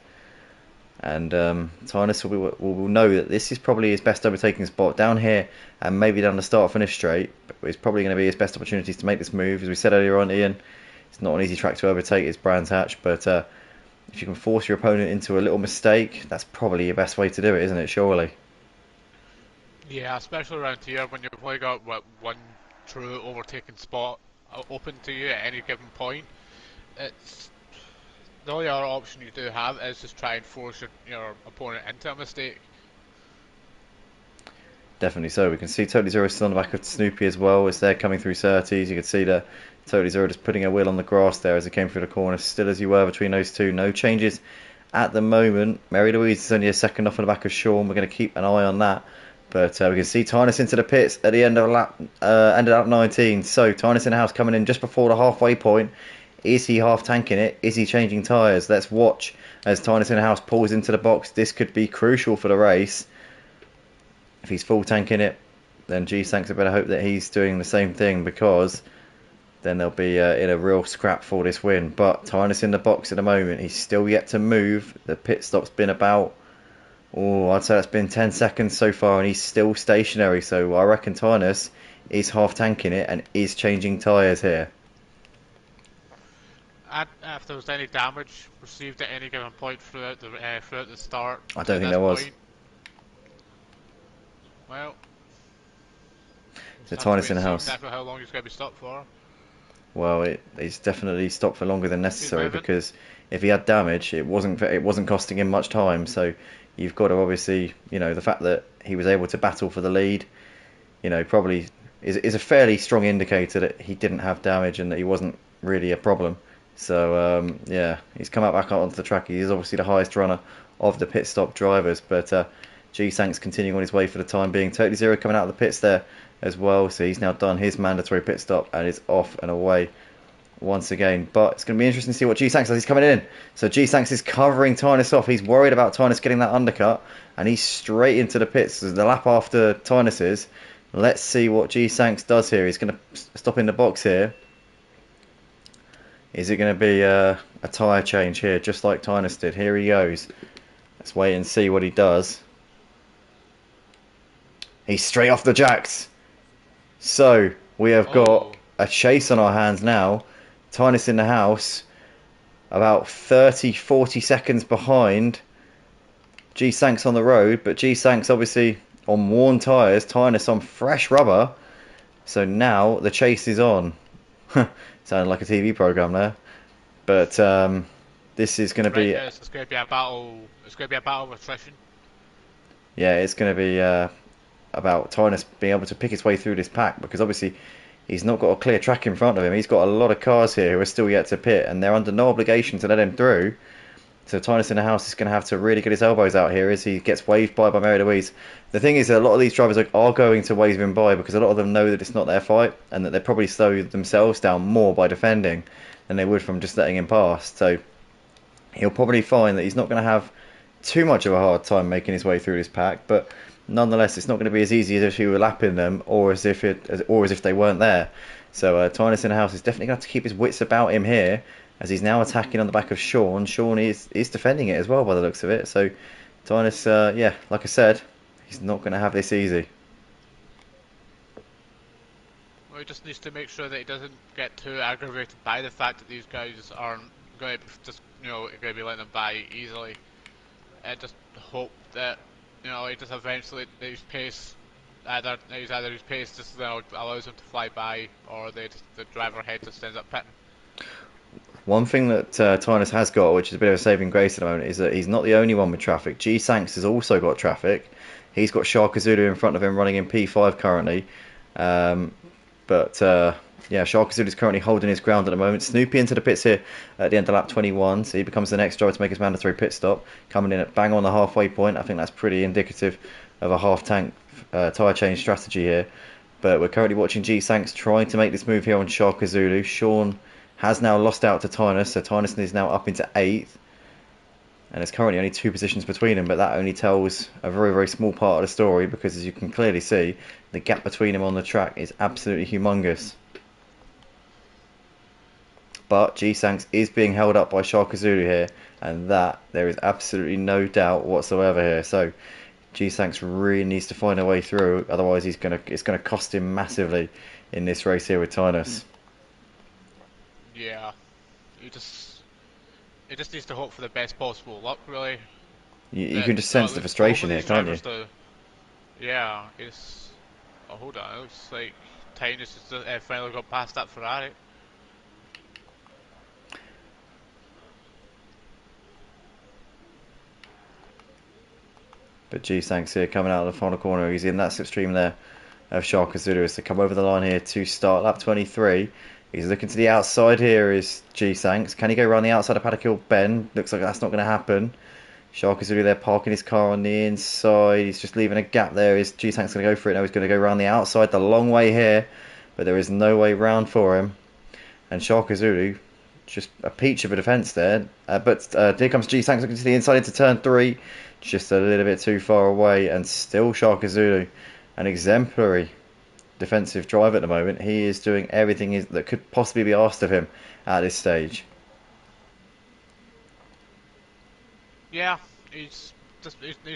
And Tynus will know that this is probably his best overtaking spot down here, and maybe down the start-finish straight. But it's probably going to be his best opportunities to make this move. As we said earlier on, Ian, it's not an easy track to overtake. It's Brands Hatch, but if you can force your opponent into a little mistake, that's probably your best way to do it, isn't it? Surely. Yeah, especially around here when you've only got one true overtaking spot open to you at any given point. It's the only other option you do have is just try and force your opponent into a mistake. Definitely so. We can see Totally Zero still on the back of Snoopy as well as they're coming through 30s. You can see that Totally Zero just putting a wheel on the grass there as he came through the corner. Still as you were between those two. No changes at the moment. Mary Louise is only a second off on the back of Sean. We're going to keep an eye on that. But we can see Tynus into the pits at the end of lap 19. So Tynus in the house coming in just before the halfway point. Is he half tanking it? Is he changing tyres? Let's watch as Tynus in the house pulls into the box. This could be crucial for the race. If he's full tanking it, then G-Sanks better hope that he's doing the same thing, because then they'll be in a real scrap for this win. But Tynus in the box at the moment. He's still yet to move. The pit stop's been about, I'd say it's been 10 seconds so far, and he's still stationary. So I reckon Tynus is half tanking it and is changing tyres here. And if there was any damage received at any given point throughout the start, I don't think there was. Well, So Tynus in the house. Exactly how long he's going to be stopped for. Well, he's definitely stopped for longer than necessary, because if he had damage, it wasn't costing him much time. So you've got to obviously, the fact that he was able to battle for the lead, probably is a fairly strong indicator that he didn't have damage and that he wasn't really a problem. So yeah, he's come out back onto the track. He is obviously the highest runner of the pit stop drivers, but G-Sanks continuing on his way for the time being. Totally Zero coming out of the pits there as well, so he's now done his mandatory pit stop and is off and away once again. But it's going to be interesting to see what G-Sanks does. He's coming in, so G-Sanks is covering Tynus off. He's worried about Tynus getting that undercut, and he's straight into the pits. So the lap after Tynus is. Let's see what G-Sanks does here. He's going to stop in the box here. Is it going to be a tyre change here, just like Tynus did? Here he goes. Let's wait and see what he does. He's straight off the jacks. So we have got a chase on our hands now. Tynus in the house, about 30-40 seconds behind G-Sanks on the road, but G-Sanks obviously on worn tyres, Tynus on fresh rubber. So now the chase is on. Sounded like a TV program there, but this is going to be. It's going to be a battle. It's going to be a battle of attrition. Yeah, it's going to be about Tynus being able to pick his way through this pack, because obviously he's not got a clear track in front of him. He's got a lot of cars here who are still yet to pit, and they're under no obligation to let him through. So Tynus in the house is going to have to really get his elbows out here as he gets waved by Mary Louise. The thing is that a lot of these drivers are going to wave him by, because a lot of them know that it's not their fight, and that they probably slow themselves down more by defending than they would from just letting him pass. So he'll probably find that he's not going to have too much of a hard time making his way through this pack, but nonetheless it's not going to be as easy as if he were lapping them, or as if they weren't there. So Tynus in the house is definitely going to have to keep his wits about him here, as he's now attacking on the back of Sean. Sean is defending it as well by the looks of it. So Tynus, yeah, like I said, he's not going to have this easy. Well, he just needs to make sure that he doesn't get too aggravated by the fact that these guys aren't going to just, going to be letting them by easily. And just hope that, he just eventually, his pace, either his pace just allows him to fly by, or the driver head just ends up pitting. One thing that Tynus has got, which is a bit of a saving grace at the moment, is that he's not the only one with traffic. G-Sanks has also got traffic. He's got Sharka Zulu in front of him, running in P5 currently. Yeah, Sharka Zulu is currently holding his ground at the moment. Snoopy into the pits here at the end of lap 21, so he becomes the next driver to make his mandatory pit stop, coming in at bang on the halfway point. I think that's pretty indicative of a half-tank tyre change strategy here. But we're currently watching G-Sanks trying to make this move here on Sharka Zulu. Sean has now lost out to Tynus, so Tynus is now up into 8th. And there's currently only 2 positions between them, but that only tells a very, very small part of the story, because as you can clearly see, the gap between them on the track is absolutely humongous. But G-Sanks is being held up by Sharka Zulu here, and that there is absolutely no doubt whatsoever here. So G-Sanks really needs to find a way through, otherwise it's going to cost him massively in this race here with Tynus. Yeah, he just needs to hope for the best possible luck, really. You can just sense the frustration here, can't you? Yeah, it's. Oh, hold on, it looks like Tynus has finally got past that Ferrari. But G-Sanks here coming out of the final corner. He's in that slipstream there of Shaka Zulu as they come over the line here to start lap 23. He's looking to the outside here is G-Sanks. Can he go around the outside of Paddock Hill Bend? Looks like that's not going to happen. Shaka Zulu there parking his car on the inside. He's just leaving a gap there. Is G-Sanks going to go for it? No, he's going to go around the outside the long way here. But there is no way round for him. And Shaka Zulu, just a peach of a defence there. But here comes G-Sanks looking to the inside into turn 3. Just a little bit too far away, and still Shaka Zulu, an exemplary defensive drive at the moment. He is doing everything that could possibly be asked of him at this stage. Yeah, he's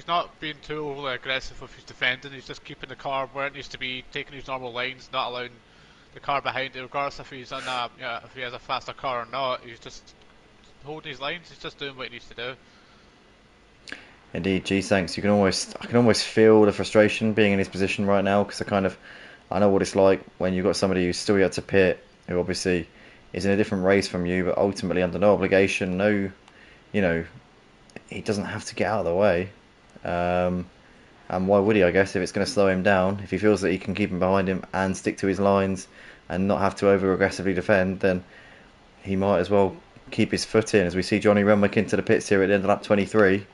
not being too overly aggressive with his defending. He's just keeping the car where it needs to be, taking his normal lines, not allowing the car behind it, regardless if he's on if he has a faster car or not. He's just holding his lines. He's just doing what he needs to do. Indeed, G-Sanks, I can almost feel the frustration being in his position right now, because I know what it's like when you've got somebody who's still yet to pit, who obviously is in a different race from you, but ultimately under no obligation, he doesn't have to get out of the way. And why would he, I guess, if it's going to slow him down? If he feels that he can keep him behind him and stick to his lines and not have to over-aggressively defend, then he might as well keep his foot in, as we see Johnny Renwick into the pits here at the end of lap 23.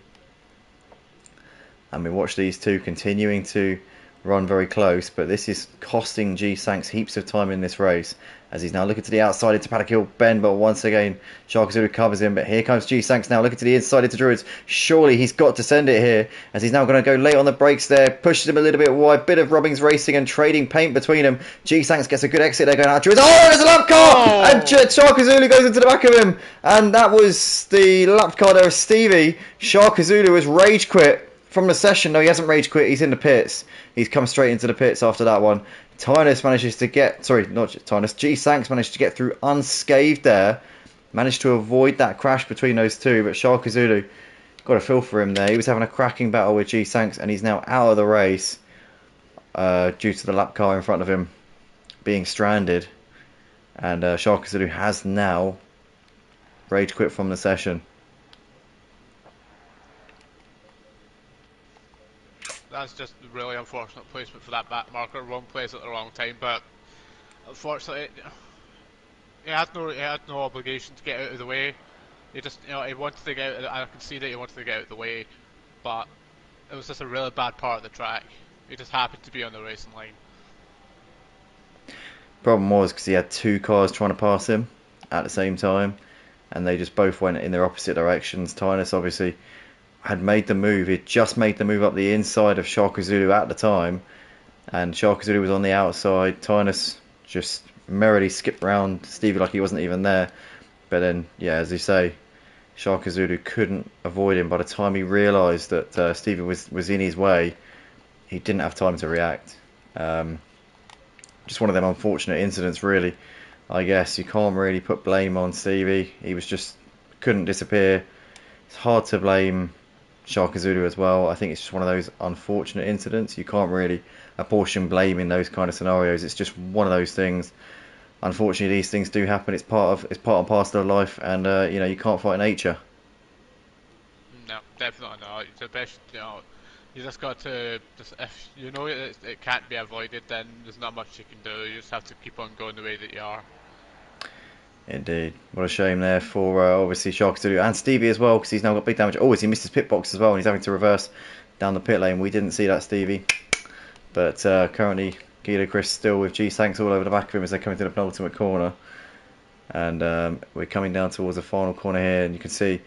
And we watch these two continuing to run very close, but this is costing G-Sanks heaps of time in this race, as he's now looking to the outside into Paddock Hill Bend, but once again Shaka Zulu covers him. But here comes G-Sanks now looking to the inside into Druids. Surely he's got to send it here, as he's now going to go late on the brakes there, pushes him a little bit wide, bit of Robbins racing and trading paint between them. G-Sanks gets a good exit there going out. Druids, there's a lap car! And Shaka Zulu goes into the back of him, and that was the lap car there of Stevie. Shaka Zulu has rage quit from the session. No, he hasn't rage quit. He's in the pits. He's come straight into the pits after that one. G-Sanks managed to get through unscathed there. Managed to avoid that crash between those two. But Shaka Zulu, got a feel for him there. He was having a cracking battle with G-Sanks, and he's now out of the race due to the lap car in front of him being stranded. And Shaka Zulu has now rage quit from the session. That's just really unfortunate placement for that back marker. Wrong place at the wrong time, but unfortunately, he had no obligation to get out of the way. He just, he wanted to get out. I can see that he wanted to get out of the way, but it was just a really bad part of the track. He just happened to be on the racing line. Problem was because he had two cars trying to pass him at the same time, and they just both went in their opposite directions. Tynus obviously had made the move. He'd just made the move up the inside of Shaka Zulu at the time, and Shaka Zulu was on the outside. Tynus just merrily skipped around Stevie like he wasn't even there. But then, yeah, as you say, Shaka Zulu couldn't avoid him. By the time he realised that Stevie was in his way, he didn't have time to react. Just one of them unfortunate incidents, really. I guess you can't really put blame on Stevie. He was just couldn't disappear. It's hard to blame Shaka Zulu as well. I think it's just one of those unfortunate incidents. You can't really apportion blame in those kind of scenarios. It's just one of those things. Unfortunately, these things do happen. It's part and parcel of life, and you can't fight nature. No, definitely not. It's the best. You just got to if you know it can't be avoided, then there's not much you can do. You just have to keep on going the way that you are. Indeed. What a shame there for obviously Shaka Zulu and Stevie as well, because he's now got big damage. Oh, he missed his pit box as well, and he's having to reverse down the pit lane. We didn't see that, Stevie. But currently, Guido Chris still with G-Sanks all over the back of him as they come into the penultimate corner. And we're coming down towards the final corner here, and you can see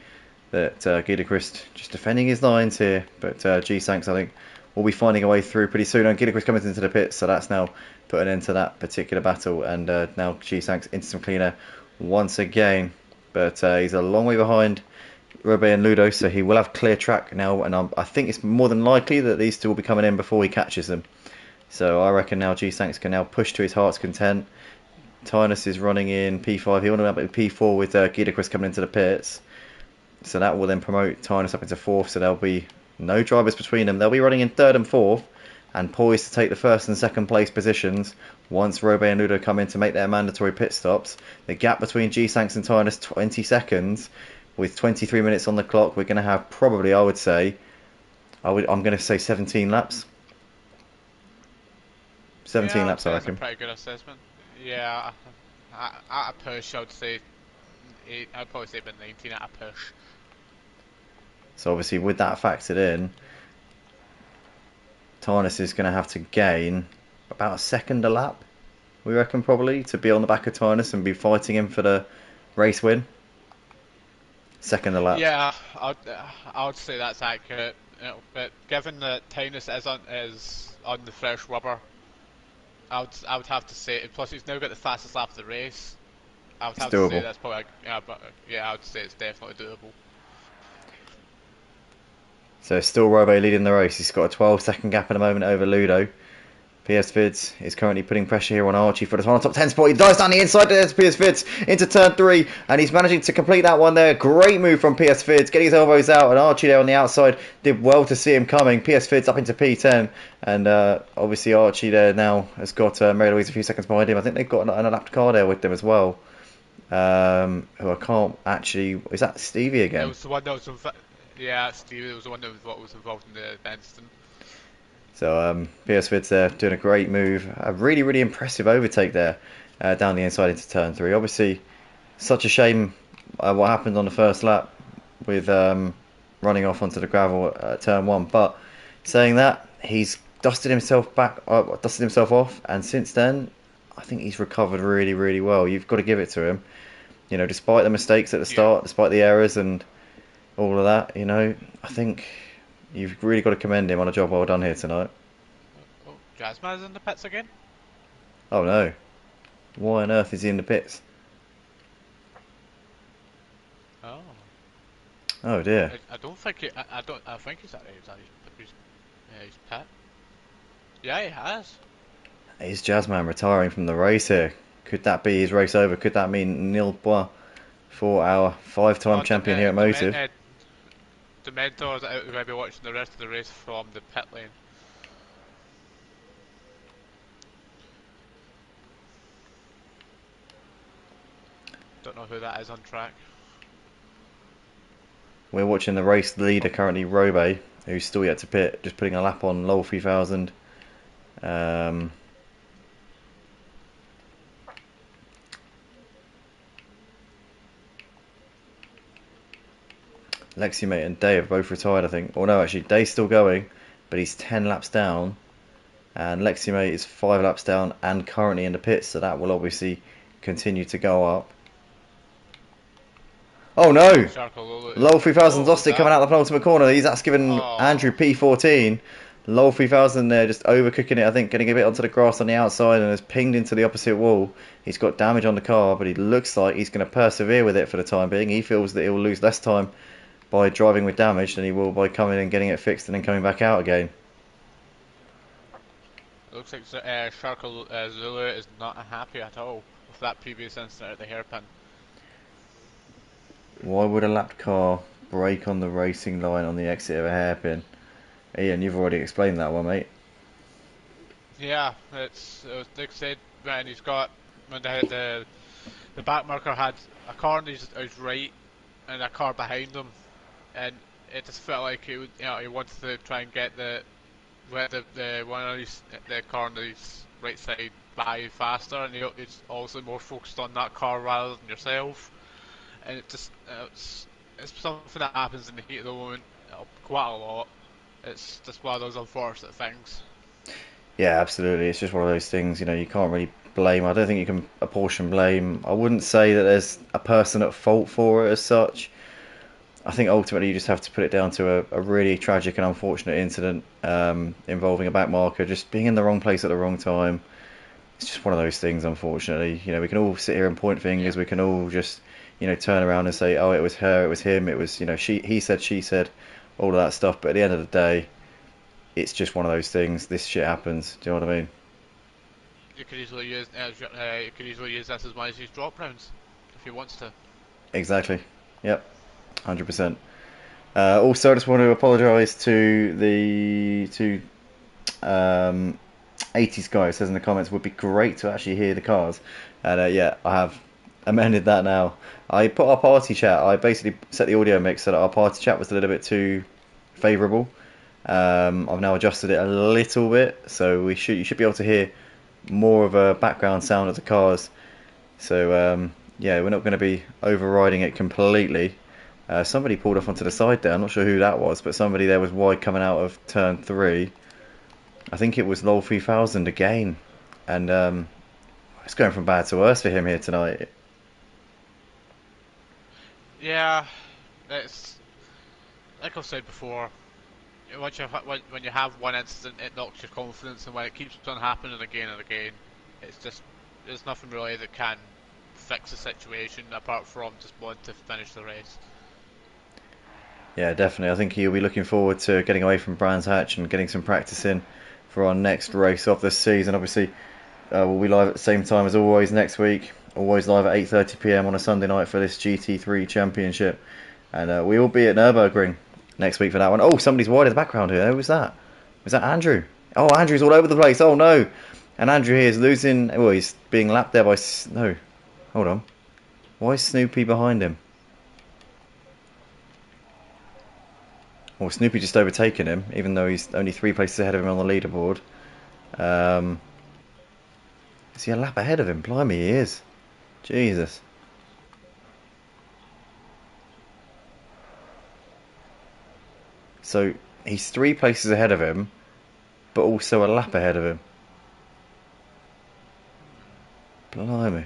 that Guido Chris just defending his lines here. But G-Sanks, I think, will be finding a way through pretty soon. And Guido Chris coming into the pits, so that's now put an end to that particular battle. And now G-Sanks into some clean air once again, but he's a long way behind Robey and Ludo, so he will have clear track now, and I think it's more than likely that these two will be coming in before he catches them. So I reckon now G-Sanks can now push to his heart's content. Tynus is running in P5, he will end up in P4 with Guido Chris coming into the pits, so that will then promote Tynus up into 4th, so there'll be no drivers between them. They'll be running in 3rd and 4th, and poised to take the 1st and 2nd place positions once Robey and Ludo come in to make their mandatory pit stops. The gap between G-Sanks and Tynus, 20 seconds. With 23 minutes on the clock, we're going to have probably, I would say, I'm going to say 17 laps. 17 Yeah, I'd laps, I say that's a reckon. pretty good assessment. Yeah, at a push, I'd say I'd probably say about 19 at a push. So obviously, with that factored in, Tarnis is going to have to gain about a second a lap, we reckon, probably, to be on the back of Tarnis and be fighting him for the race win. Second a lap. Yeah, I would say that's accurate. But given that Tynus is on the fresh rubber, I would have to say. Plus, he's now got the fastest lap of the race. I would It's have to say doable. that's probably. But yeah, I would say it's definitely doable. So still Robo leading the race. He's got a 12-second gap at the moment over Ludo. PS Vids is currently putting pressure here on Archie for the final top 10 spot. He dives down the inside. There's PS Vids into turn 3, and he's managing to complete that one there. Great move from PS Vids, getting his elbows out, and Archie there on the outside did well to see him coming. PS Vids up into P10, and obviously Archie there now has got Mary Louise a few seconds behind him. I think they've got an elapsed car there with them as well. Who I can't actually. Is that Stevie It again? was the one that was. Yeah, Steve. It was the one that was involved in the incident. So PS Vids there doing a great move. A really, really impressive overtake there down the inside into turn 3. Obviously, such a shame what happened on the first lap with running off onto the gravel at turn 1. But saying that, he's dusted himself off, and since then, I think he's recovered really, really well. You've got to give it to him. You know, despite the mistakes at the Yeah. start, despite the errors and all of that, I think you've really got to commend him on a job well done here tonight. Oh, Jazzman's in the pits again. Oh no. Why on earth is he in the pits? Oh. Oh dear. I don't think he, I don't. I think he's he's pit. Yeah, he has. Is Jazzman retiring from the race here? Could that be his race over? Could that mean Nil Bois for our 5-time Oh, champion here at Motive? the mentors out who might be watching the rest of the race from the pit lane. Don't know who that is on track. We're watching the race leader currently, Robe, who's still yet to pit, just putting a lap on Lowell 3000. Lexi Mate and Day have both retired, I think. Or no, actually, Day's still going, but he's 10 laps down. And Lexi Mate is 5 laps down and currently in the pits, so that will obviously continue to go up. Oh no! Lowell 3000's Oh, lost who's it coming that? out the penultimate corner. That's given Andrew Oh, P14. Lowell 3000 there just overcooking it, I think, getting a bit onto the grass on the outside and has pinged into the opposite wall. He's got damage on the car, but he looks like he's going to persevere with it for the time being. He feels that he'll lose less time by driving with damage than he will by coming and getting it fixed and then coming back out again. looks like Sharkle Zulu is not happy at all with that previous incident at the hairpin. Why would a lapped car brake on the racing line on the exit of a hairpin? Ian, you've already explained that one, mate. Yeah, it was Dick said when the back marker had a car on his right and a car behind him, and it just felt like he wanted to try and let the one on the car on his right side by faster, and he's also more focused on that car rather than yourself, and it's something that happens in the heat of the moment quite a lot. It's just one of those unfortunate things. Yeah, absolutely. It's just one of those things, you can't really blame. I don't think you can apportion blame. I wouldn't say that there's a person at fault for it as such. I think ultimately you just have to put it down to a really tragic and unfortunate incident involving a back marker just being in the wrong place at the wrong time. It's just one of those things, unfortunately. We can all sit here and point Yeah. fingers. We can all just, turn around and say, oh, it was her, it was him, it was, he said, she said, all of that stuff. But at the end of the day, it's just one of those things. This shit happens. Do you know what I mean? You could easily use this as one of his drop rounds if he wants to. Exactly. Yep. 100%. Also, I just want to apologise to the 80s guy who says in the comments would be great to actually hear the cars. And yeah, I have amended that now. I put our party chat. I basically set the audio mix so that our party chat was a little bit too favourable. I've now adjusted it a little bit, so you should be able to hear more of a background sound of the cars. So yeah, we're not going to be overriding it completely. Somebody pulled off onto the side there. I'm not sure who that was, but somebody there was wide coming out of turn 3. I think it was LOL 3000 again, and it's going from bad to worse for him here tonight. Yeah, it's like I've said before. When you have one incident, it knocks your confidence, and when it keeps on happening again and again, it's just there's nothing really that can fix the situation apart from just wanting to finish the race. Yeah, definitely. I think he'll be looking forward to getting away from Brands Hatch and getting some practice in for our next race of the season. Obviously, we'll be live at the same time as always next week. Always live at 8:30 p.m. on a Sunday night for this GT3 Championship. And we will be at Nürburgring next week for that one. Oh, somebody's wide in the background here. Who was that? Was that Andrew? Oh, Andrew's all over the place. Oh, no. And Andrew here is losing... Well, he's being lapped there by... No. Hold on. Why is Snoopy behind him? Well, Snoopy just overtaken him, even though he's only 3 places ahead of him on the leaderboard. Is he a lap ahead of him? Blimey, he is. Jesus. So, he's 3 places ahead of him, but also a lap ahead of him. Blimey.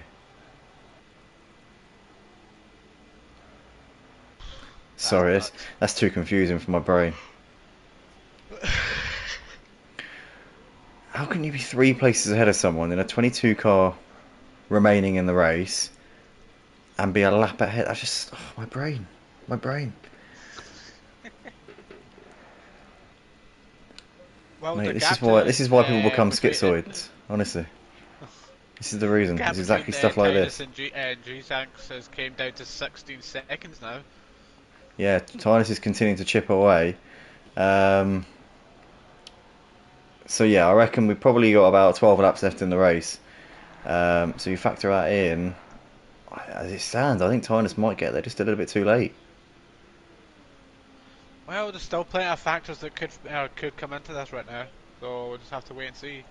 Sorry, that's too confusing for my brain. How can you be 3 places ahead of someone in a 22 car remaining in the race and be a lap ahead? I just... Oh, my brain. My brain. Well, Mate, this is why people become schizoids. Honestly. This is the reason. It's exactly stuff like this. G-Sanks has came down to 16 seconds now. Yeah, Tynus is continuing to chip away. So yeah, I reckon we've probably got about 12 laps left in the race. So you factor that in. As it stands, I think Tynus might get there just a little bit too late. Well, there's still plenty of factors that could come into this right now, so we'll just have to wait and see.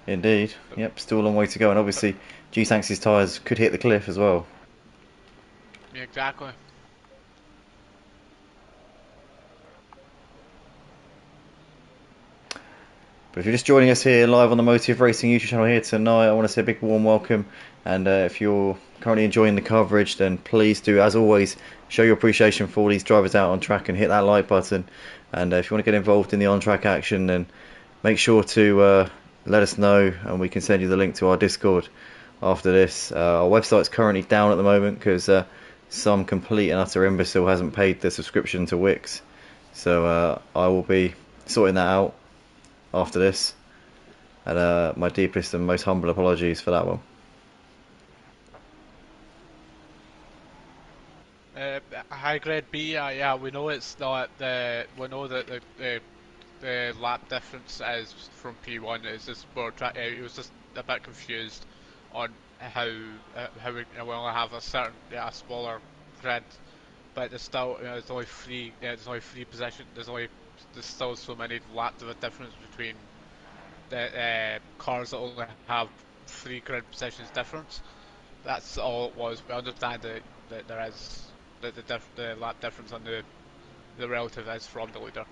Indeed. Yep, still a long way to go, and obviously G-Sanks' tyres could hit the cliff as well. Yeah, exactly. But if you're just joining us here live on the Motive Racing YouTube channel here tonight, I want to say a big warm welcome. And if you're currently enjoying the coverage, then please do, as always, show your appreciation for all these drivers out on track and hit that like button. And if you want to get involved in the on-track action, then make sure to let us know, and we can send you the link to our Discord after this. Our website's currently down at the moment because some complete and utter imbecile hasn't paid the subscription to Wix. So I will be sorting that out after this, and my deepest and most humble apologies for that one. High grade B, yeah, we know it's not we know that the lap difference is from P1 is just more. He was just a bit confused on how we only have a smaller grid, but there's still there's only 3 there's only 3 positions. There's still so many laps of a difference between the cars that only have 3 grid positions difference. That's all it was. We understand that there is the lap difference on the relative is from the leader.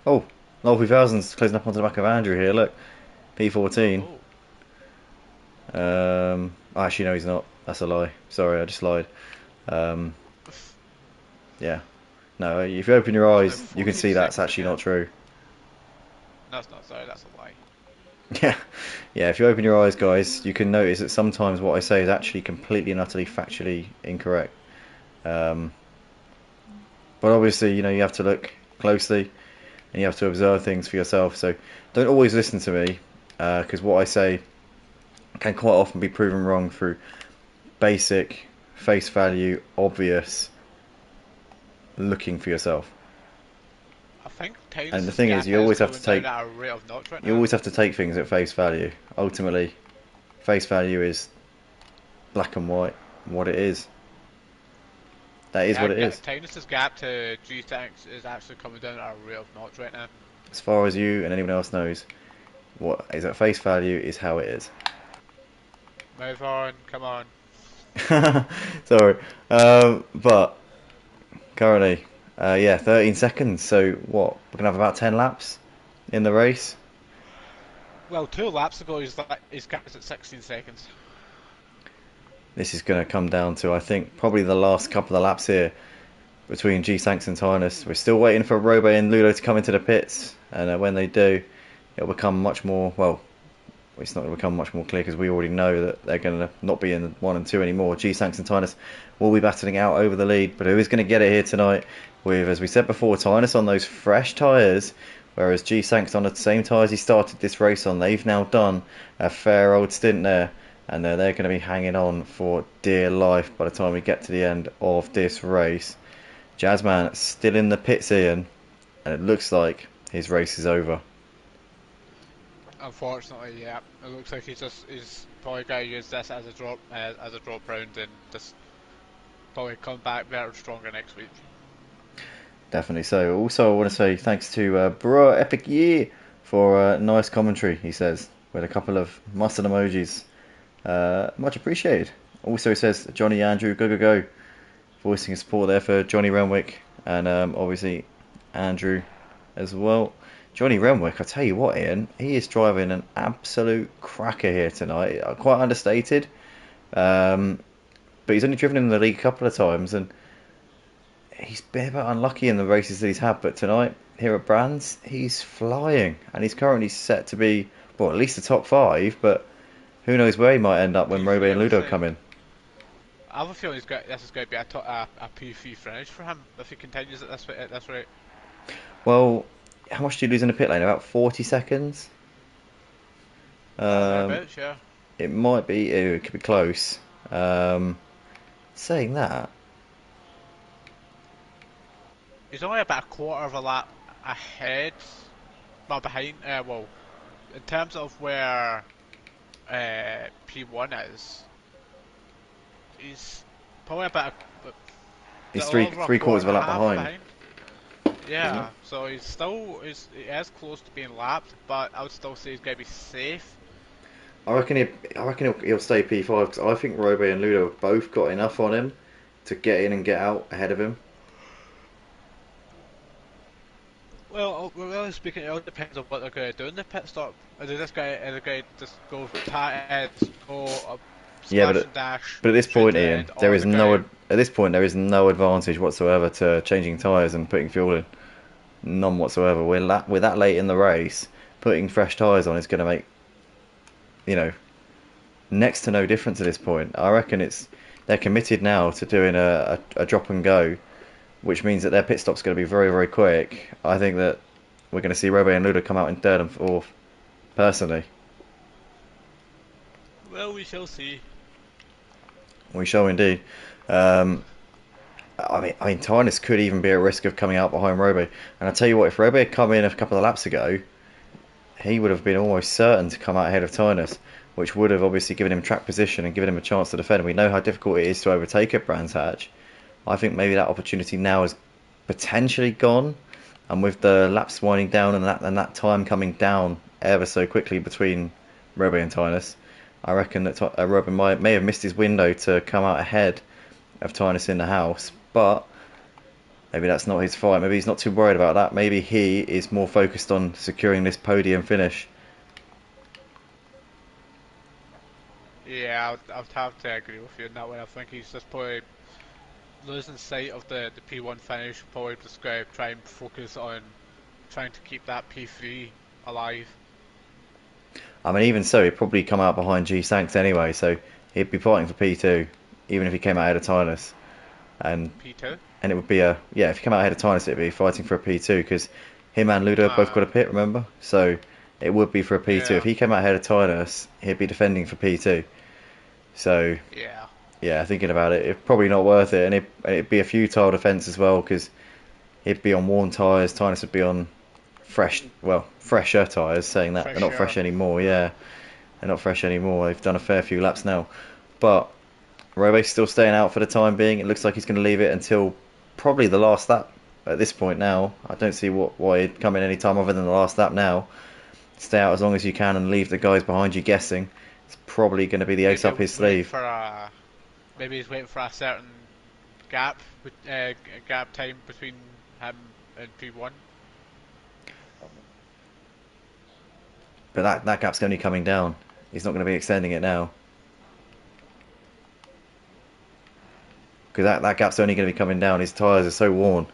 Oh, LOL 3000's closing up onto the back of Andrew here. Look, P14. Actually, no, he's not. That's a lie. Sorry, I just lied. Yeah. No, if you open your eyes, you can see that's actually not true. That's not sorry. That's a lie. Yeah, yeah. If you open your eyes, guys, you can notice that sometimes what I say is actually completely and utterly factually incorrect. But obviously, you have to look closely and you have to observe things for yourself. So don't always listen to me, because what I say can quite often be proven wrong through basic, face value, obvious looking for yourself. I think and the thing is, you always have to take at a rate of knots right you now. always have to take things at face value. Ultimately, face value is black and white, what it is. That is what it is. Titus's gap to G6 is actually coming down at a rate of knots right now. As far as you and anyone else knows, what is at face value is how it is. Move on, come on. Sorry. But currently, 13 seconds. So what? We're gonna have about 10 laps in the race. Well, 2 laps ago his gap was at 16 seconds. This is going to come down to, I think, probably the last couple of laps here between G-Sanks and Tynus. We're still waiting for Robe and Ludo to come into the pits, and when they do, it'll become much more, well, it's not going to become much more clear because we already know that they're going to not be in 1 and 2 anymore. G-Sanks and Tynus will be battling out over the lead, but who is going to get it here tonight with, as we said before, Tynus on those fresh tyres, whereas G-Sanks on the same tyres he started this race on. They've now done a fair old stint there. And they're going to be hanging on for dear life by the time we get to the end of this race. Jazzman still in the pits, Ian, and it looks like his race is over. Unfortunately, yeah. It looks like he's probably going to use this as a drop round and just probably come back better, stronger next week. Definitely so. Also, I want to say thanks to Bro Epic Year for nice commentary, he says, with a couple of mustard emojis. Much appreciated. Also says Johnny Andrew go, voicing his support there for Johnny Renwick and obviously Andrew as well. Johnny Renwick, I tell you what, Ian, he is driving an absolute cracker here tonight. Quite understated, but he's only driven in the league a couple of times and he's been a bit unlucky in the races that he's had. But tonight here at Brands, he's flying and he's currently set to be, well, at least the top 5, but who knows where he might end up when Robe and Ludo come in. I have a feeling this is going to be a P3 finish for him if he continues at this rate. Well, how much do you lose in the pit lane? About 40 seconds? Yeah. It might be, it could be close. Saying that, he's only about a quarter of a lap ahead, well behind, in terms of where P1 is, he's probably about he's three quarters of a lap behind. Yeah, so he is close to being lapped, but I would still say he's going to be safe. I reckon he'll stay P5 because I think Robe and Ludo have both got enough on him to get in and get out ahead of him. Well, really speaking, it all depends on what they're going to do in the pit stop. Are they just going to just go Yeah, dash? But at this point, Ian, there is no advantage whatsoever to changing tyres and putting fuel in. None whatsoever. We're that late in the race. Putting fresh tyres on is going to make, next to no difference at this point. I reckon they're committed now to doing a drop and go, which means that their pit stop's going to be very, very quick. I think that we're going to see Robe and Ludo come out in 3rd and 4th, personally. Well, we shall see. We shall indeed. I mean, Tynus could even be at risk of coming out behind Robe. And I tell you what, if Robe had come in a couple of laps ago, he would have been almost certain to come out ahead of Tynus, which would have obviously given him track position and given him a chance to defend. We know how difficult it is to overtake at Brands Hatch. I think maybe that opportunity now is potentially gone, and with the laps winding down and that time coming down ever so quickly between Robe and Tynus, I reckon that Robe may have missed his window to come out ahead of Tynus in the house, but maybe that's not his fight. Maybe he's not too worried about that. Maybe he is more focused on securing this podium finish. Yeah, I'd have to agree with you in that way. I think he's just probably losing sight of the P1 finish, probably just going to try and focus on trying to keep that P3 alive. I mean, even so, he'd probably come out behind G-Sanks anyway, so he'd be fighting for P2, even if he came out ahead of Tynus. And P2? And it would be if he came out ahead of Tynus, it'd be fighting for a P2, because him and Ludo have both got a pit, remember? So it would be for a P2. Yeah. If he came out ahead of Tynus, he'd be defending for P2. So yeah, thinking about it, it's probably not worth it, and it'd be a futile defence as well, because he'd be on worn tyres, Tynus would be on fresher tyres, saying that they're not fresh anymore, yeah. They're not fresh anymore. They've done a fair few laps now. But Robe's still staying out for the time being. It looks like he's going to leave it until probably the last lap at this point now. I don't see why he'd come in any time other than the last lap now. Stay out as long as you can and leave the guys behind you guessing. It's probably going to be the ace up his sleeve. Maybe he's waiting for a certain gap, gap time between him and P1. But that gap's only coming down. He's not going to be extending it now. Because that gap's only going to be coming down. His tyres are so worn.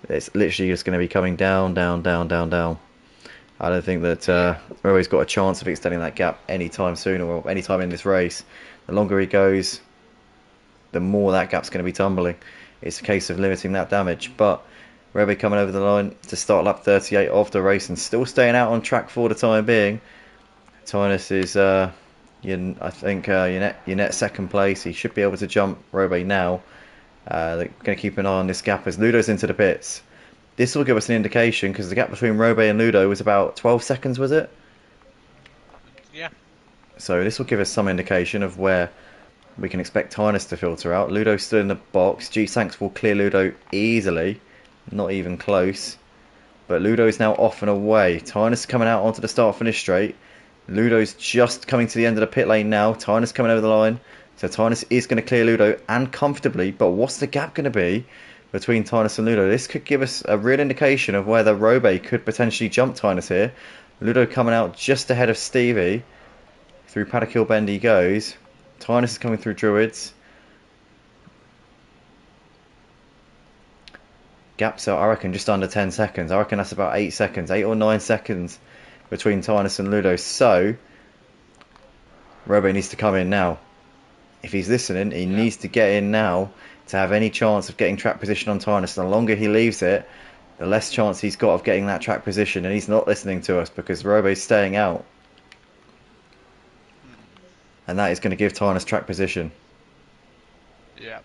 It's literally just going to be coming down, down, down, down, down. I don't think that Rowe's got a chance of extending that gap anytime soon or anytime in this race. The longer he goes, the more that gap's going to be tumbling. It's a case of limiting that damage. But Rowe coming over the line to start lap 38 of the race and still staying out on track for the time being. Tynus is, I think, your net second place. He should be able to jump Rowe now. They're going to keep an eye on this gap as Ludo's into the pits. This will give us an indication because the gap between Rowe and Ludo was about 12 seconds, was it? Yeah. So this will give us some indication of where we can expect Tynus to filter out. Ludo stood in the box. G-Sanks will clear Ludo easily, not even close. But Ludo's now off and away. Tynus coming out onto the start-finish straight. Ludo's just coming to the end of the pit lane now. Tynus coming over the line. So Tynus is going to clear Ludo and comfortably. But what's the gap going to be between Tynus and Ludo? This could give us a real indication of whether Rowe could potentially jump Tynus here. Ludo coming out just ahead of Stevie. Through Paddock Hill Bend he goes. Tynus is coming through Druids. Gaps are, I reckon, just under 10 seconds. I reckon that's about 8 seconds, 8 or 9 seconds between Tynus and Ludo. So, Rowe needs to come in now. If he's listening, he needs to get in now to have any chance of getting track position on Tynus. The longer he leaves it, the less chance he's got of getting that track position. And he's not listening to us because Rowe's staying out. And that is going to give Tynus track position. Yeah.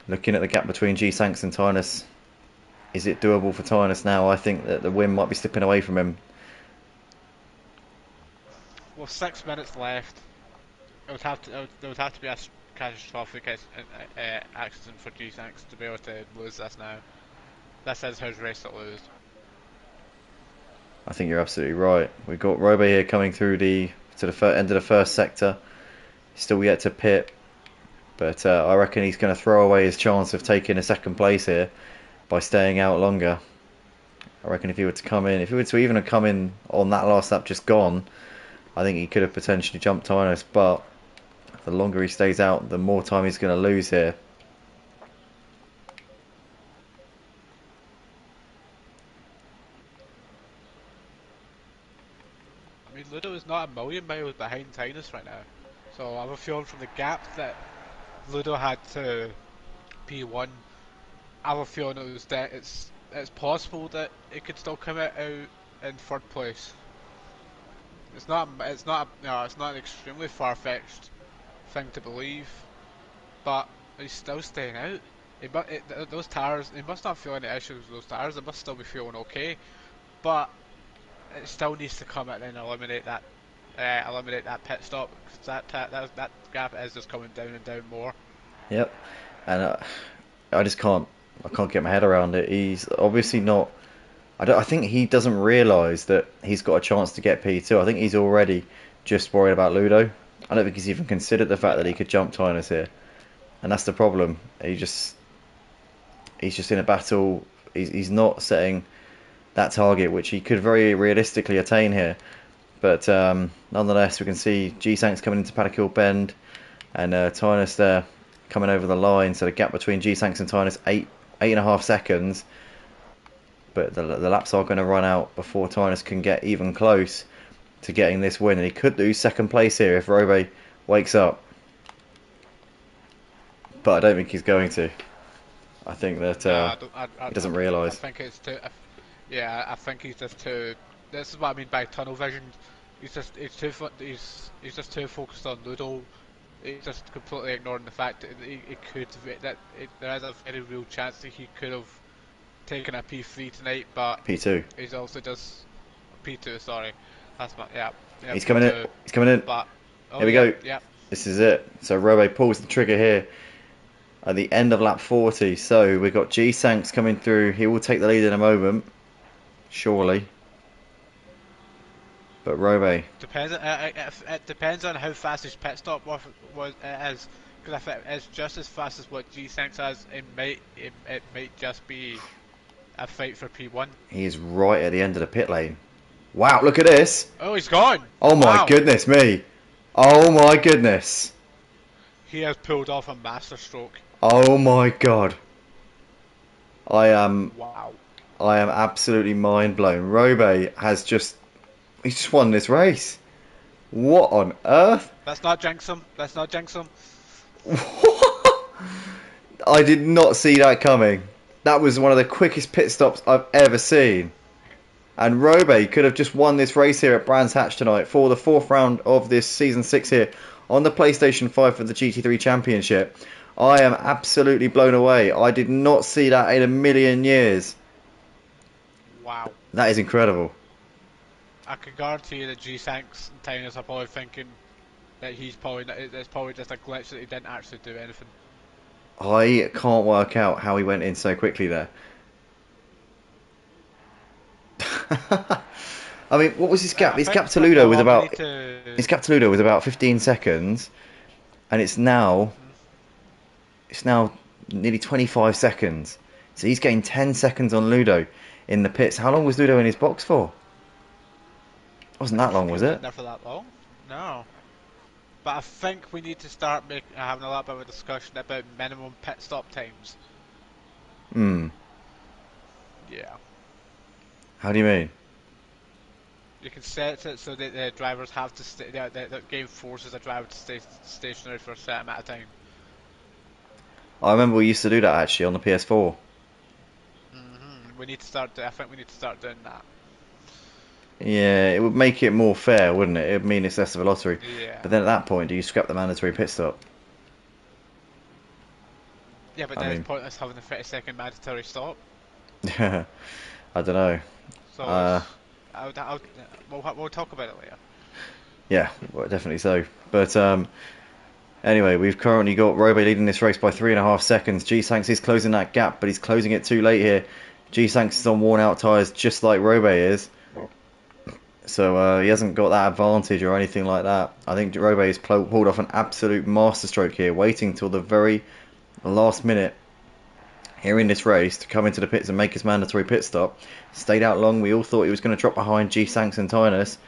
Looking at the gap between G-Sanks and Tynus, is it doable for Tynus now? I think that the win might be slipping away from him. Well, 6 minutes left. There would have to be a catastrophic accident for G-Sanks to be able to lose this now. This is his race to lose. I think you're absolutely right. We've got Rowe here coming through to the end of the first sector. Still yet to pit. But I reckon he's going to throw away his chance of taking a second place here by staying out longer. I reckon if he were to come in, if he were to even have come in on that last lap just gone, I think he could have potentially jumped Tynus. But the longer he stays out, the more time he's going to lose here. I mean, Ludo is not a million miles behind Tynus right now. So I have a feeling from the gap that Ludo had to P1, I have a feeling it's possible that it could still come out in third place. It's not an extremely far-fetched thing to believe, but he's still staying out. Those tires, he must not feel any issues with those tires. They must still be feeling okay, but it still needs to come out and eliminate that pit stop, because that gap is just coming down and down more. Yep, and I can't get my head around it. He's obviously not. I think he doesn't realise that he's got a chance to get P2. I think he's already just worried about Ludo. I don't think he's even considered the fact that he could jump Tynus here, and that's the problem. He's just in a battle. He's not setting that target, which he could very realistically attain here. But nonetheless, we can see G-Sanks coming into Paddock Hill Bend, and Tynus there coming over the line. So the gap between G-Sanks and Tynus, 8.5 seconds. But the laps are going to run out before Tynus can get even close to getting this win. And he could lose second place here if Rowe wakes up. But I don't think he's going to. I think that he doesn't realise. I think it's too. Yeah, I think he's just too. This is what I mean by tunnel vision. He's just too focused on Ludo. He's just completely ignoring the fact that there is a very real chance that he could have taken a P3 tonight, but P2. he's also just P2. Sorry, that's my Yeah, He's coming in. P2. He's coming in. But Here we go. Yeah. This is it. So Rowe pulls the trigger here at the end of lap 40. So we've got G Sanks coming through. He will take the lead in a moment, surely. But Rowe. Depends. It depends on how fast his pit stop was is. Because if it is just as fast as what G-Sanks has, it might just be a fight for P1. He is right at the end of the pit lane. Wow, look at this. Oh, he's gone. Oh my Wow. goodness me. Oh my goodness. He has pulled off a masterstroke. Oh my god. Wow. I am absolutely mind blown. Rowe has he's just won this race. What on earth? Let's not jinx him. Let's not jinx him. I did not see that coming. That was one of the quickest pit stops I've ever seen. And Rowe could have just won this race here at Brands Hatch tonight for the 4th round of this Season 6 here on the PlayStation 5 for the GT3 Championship. I am absolutely blown away. I did not see that in a million years. Wow. That is incredible. I can guarantee you that G-Sanks and Tinus are probably thinking that it's probably just a glitch that he didn't actually do anything. I can't work out how he went in so quickly there. I mean, what was his gap? His gap to Ludo was about 15 seconds, and it's now nearly 25 seconds. So he's gained 10 seconds on Ludo in the pits. How long was Ludo in his box for? Wasn't that long, was it? Not for that long. No. But I think we need to start having a lot of a discussion about minimum pit stop times. Hmm. Yeah. How do you mean? You can set it so that the drivers have to stay. The game forces a driver to stay stationary for a certain amount of time. I remember we used to do that actually on the PS4. We need to start. I think we need to start doing that. Yeah, it would make it more fair, wouldn't it? It would mean it's less of a lottery. Yeah. But then at that point, do you scrap the mandatory pit stop? Yeah, but then it's pointless having a 30-second mandatory stop. I don't know. So we'll talk about it later. Yeah, well, definitely so. But anyway, we've currently got Rowe leading this race by 3.5 seconds. G-Sanks is closing that gap, but he's closing it too late here. G-Sanks is on worn out tyres just like Rowe is. So he hasn't got that advantage or anything like that. I think Rowe has pulled off an absolute masterstroke here, waiting till the very last minute here in this race to come into the pits and make his mandatory pit stop. Stayed out long. We all thought he was going to drop behind G-Sanks and Tinus.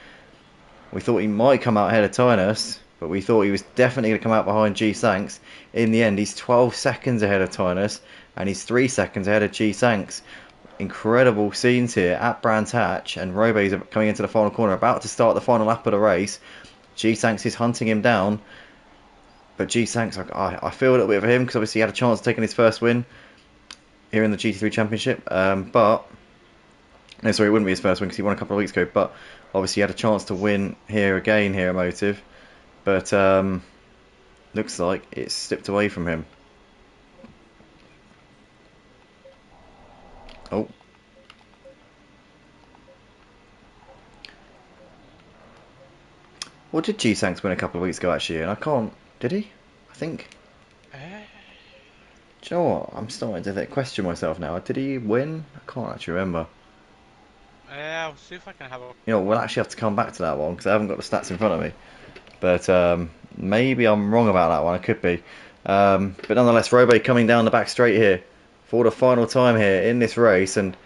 We thought he might come out ahead of Tinus, but we thought he was definitely going to come out behind G-Sanks. In the end, he's 12 seconds ahead of Tinus, and he's 3 seconds ahead of G-Sanks. Incredible scenes here at Brands Hatch, and Rowe is coming into the final corner, about to start the final lap of the race. G-Sanks is hunting him down, but G-Sanks, I feel a little bit for him because obviously he had a chance of taking his first win here in the GT3 Championship, but no, sorry, it wouldn't be his first win because he won a couple of weeks ago, but obviously he had a chance to win here again here at Motive, but looks like it's slipped away from him. Oh. What did G-Sanks win a couple of weeks ago actually? And I can't... Did he? I think... Do you know what? I'm starting to question myself now. Did he win? I can't actually remember. I'll see if I can have a... You know, we'll actually have to come back to that one because I haven't got the stats in front of me. But maybe I'm wrong about that one. I could be. But nonetheless, Rowe coming down the back straight here for the final time here in this race, and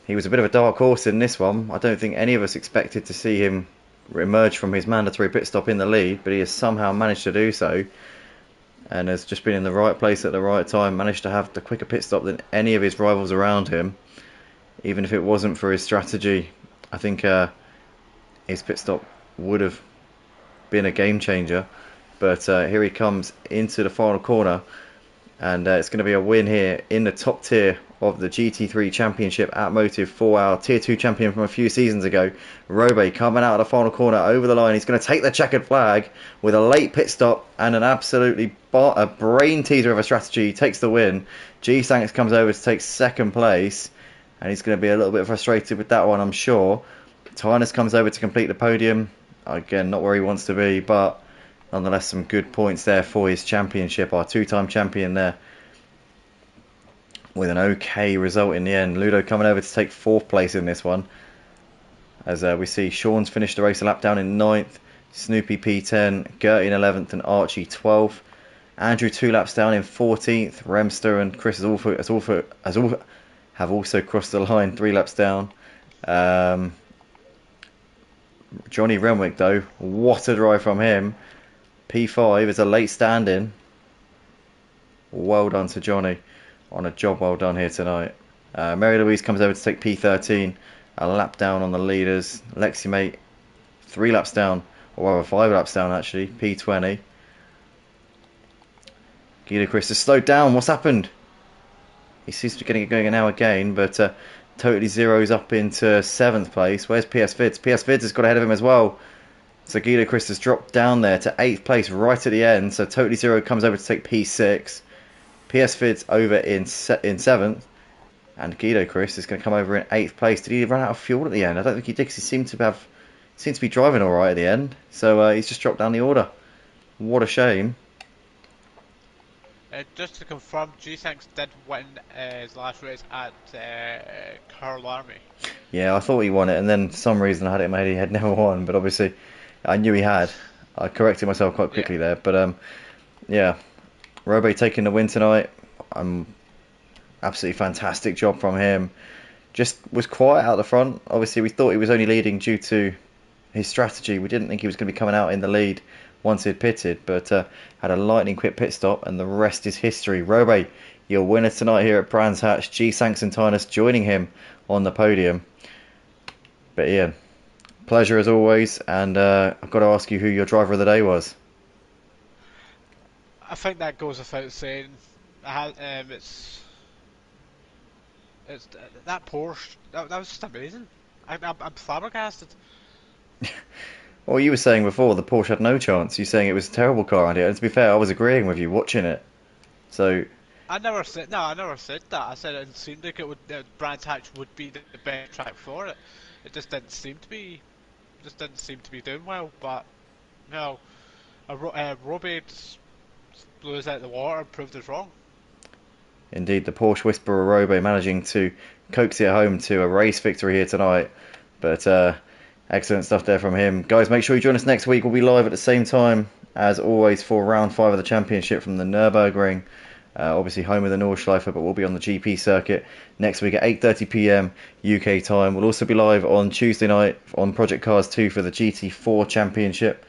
he was a bit of a dark horse in this one. I don't think any of us expected to see him emerge from his mandatory pit stop in the lead, but he has somehow managed to do so, and has just been in the right place at the right time, managed to have the quicker pit stop than any of his rivals around him. Even if it wasn't for his strategy, I think his pit stop would have been a game changer. But here he comes into the final corner, and it's going to be a win here in the top tier of the GT3 Championship at Motive for our Tier 2 champion from a few seasons ago. Rowe coming out of the final corner over the line. He's going to take the checkered flag with a late pit stop and an absolutely a brain teaser of a strategy. He takes the win. G-Sanks comes over to take second place, and he's going to be a little bit frustrated with that one, I'm sure. Tynus comes over to complete the podium. Again, not where he wants to be, but nonetheless some good points there for his championship. Our two-time champion there with an okay result in the end. Ludo coming over to take 4th place in this one. As we see Sean's finished the race a lap down in 9th. Snoopy P10, Gertie in 11th and Archie 12th. Andrew 2 laps down in 14th. Remster and Chris have also crossed the line 3 laps down. Johnny Renwick though, what a drive from him. P5 is a late stand-in. Well done to Johnny on a job well done here tonight. Mary Louise comes over to take P13, a lap down on the leaders. Lexi Mate 3 laps down, or rather 5 laps down actually, P20. Guido Chris has slowed down, what's happened? He seems to be getting it going now again, but Totally Zero's up into 7th place. Where's PS Vids? PS Vids has got ahead of him as well. So Guido Chris has dropped down there to 8th place right at the end. So Totally Zero comes over to take P6. PS Vids over in 7th. And Guido Chris is going to come over in 8th place. Did he run out of fuel at the end? I don't think he did, because he seemed to be driving all right at the end. So he's just dropped down the order. What a shame. Just to confirm, G-Sanks did win his last race at Carl Army. Yeah, I thought he won it, and then for some reason I had it in my head he had never won, but obviously I knew he had. I corrected myself quite quickly there, but yeah, Robe taking the win tonight. Absolutely fantastic job from him. Just was quiet out the front. Obviously we thought he was only leading due to his strategy. We didn't think he was going to be coming out in the lead once he'd pitted, but had a lightning quick pit stop, and the rest is history. Robe, your winner tonight here at Brands Hatch. G-Sanks and Tynus joining him on the podium. But Iain, pleasure as always, and I've got to ask you who your driver of the day was. I think that goes without saying. It's that Porsche. That was just amazing. I'm flabbergasted. Well, you were saying before the Porsche had no chance. You're saying it was a terrible car around here. And to be fair, I was agreeing with you watching it. So I never said that. I said it seemed like Brands Hatch would be the best track for it. It just didn't seem to be. Doing well. But no, Robbie blew us out of the water and proved us wrong. Indeed, the Porsche Whisperer Robe managing to coax it home to a race victory here tonight. But excellent stuff there from him. Guys, make sure you join us next week. We'll be live at the same time as always for round 5 of the championship from the Nürburgring. Obviously home of the Nordschleife, but we'll be on the GP circuit next week at 8:30 PM UK time. We'll also be live on Tuesday night on Project Cars 2 for the GT4 championship.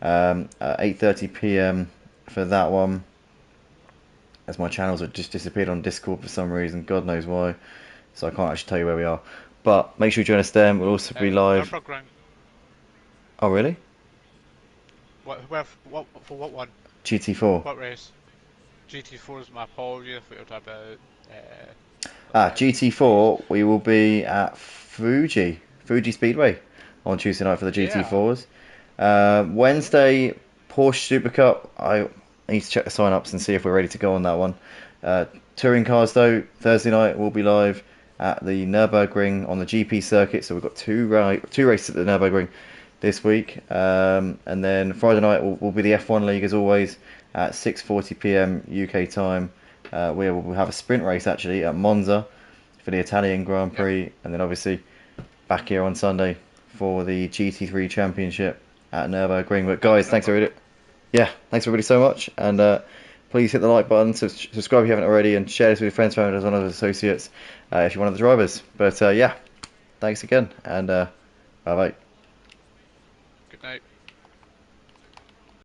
8:30 PM for that one. As my channels have just disappeared on Discord for some reason, God knows why. So I can't actually tell you where we are. But make sure you join us then. We'll also be live. Oh really? For what one? GT4. What race? GT4 is my apology. I thought you were talking about. GT4. We will be at Fuji Speedway on Tuesday night for the GT4s. Wednesday, Porsche Super Cup. I need to check the sign-ups and see if we're ready to go on that one. Touring cars though, Thursday night we'll be live at the Nürburgring on the GP circuit. So we've got two races at the Nürburgring this week, and then Friday night will be the F1 League as always at 6:40 PM UK time. We will have a sprint race actually at Monza for the Italian Grand Prix, and then obviously back here on Sunday for the GT3 Championship at Nürburgring. But guys, thanks everybody so much, and please hit the like button, subscribe if you haven't already, and share this with your friends, family, and other associates if you're one of the drivers. But yeah, thanks again, and bye bye.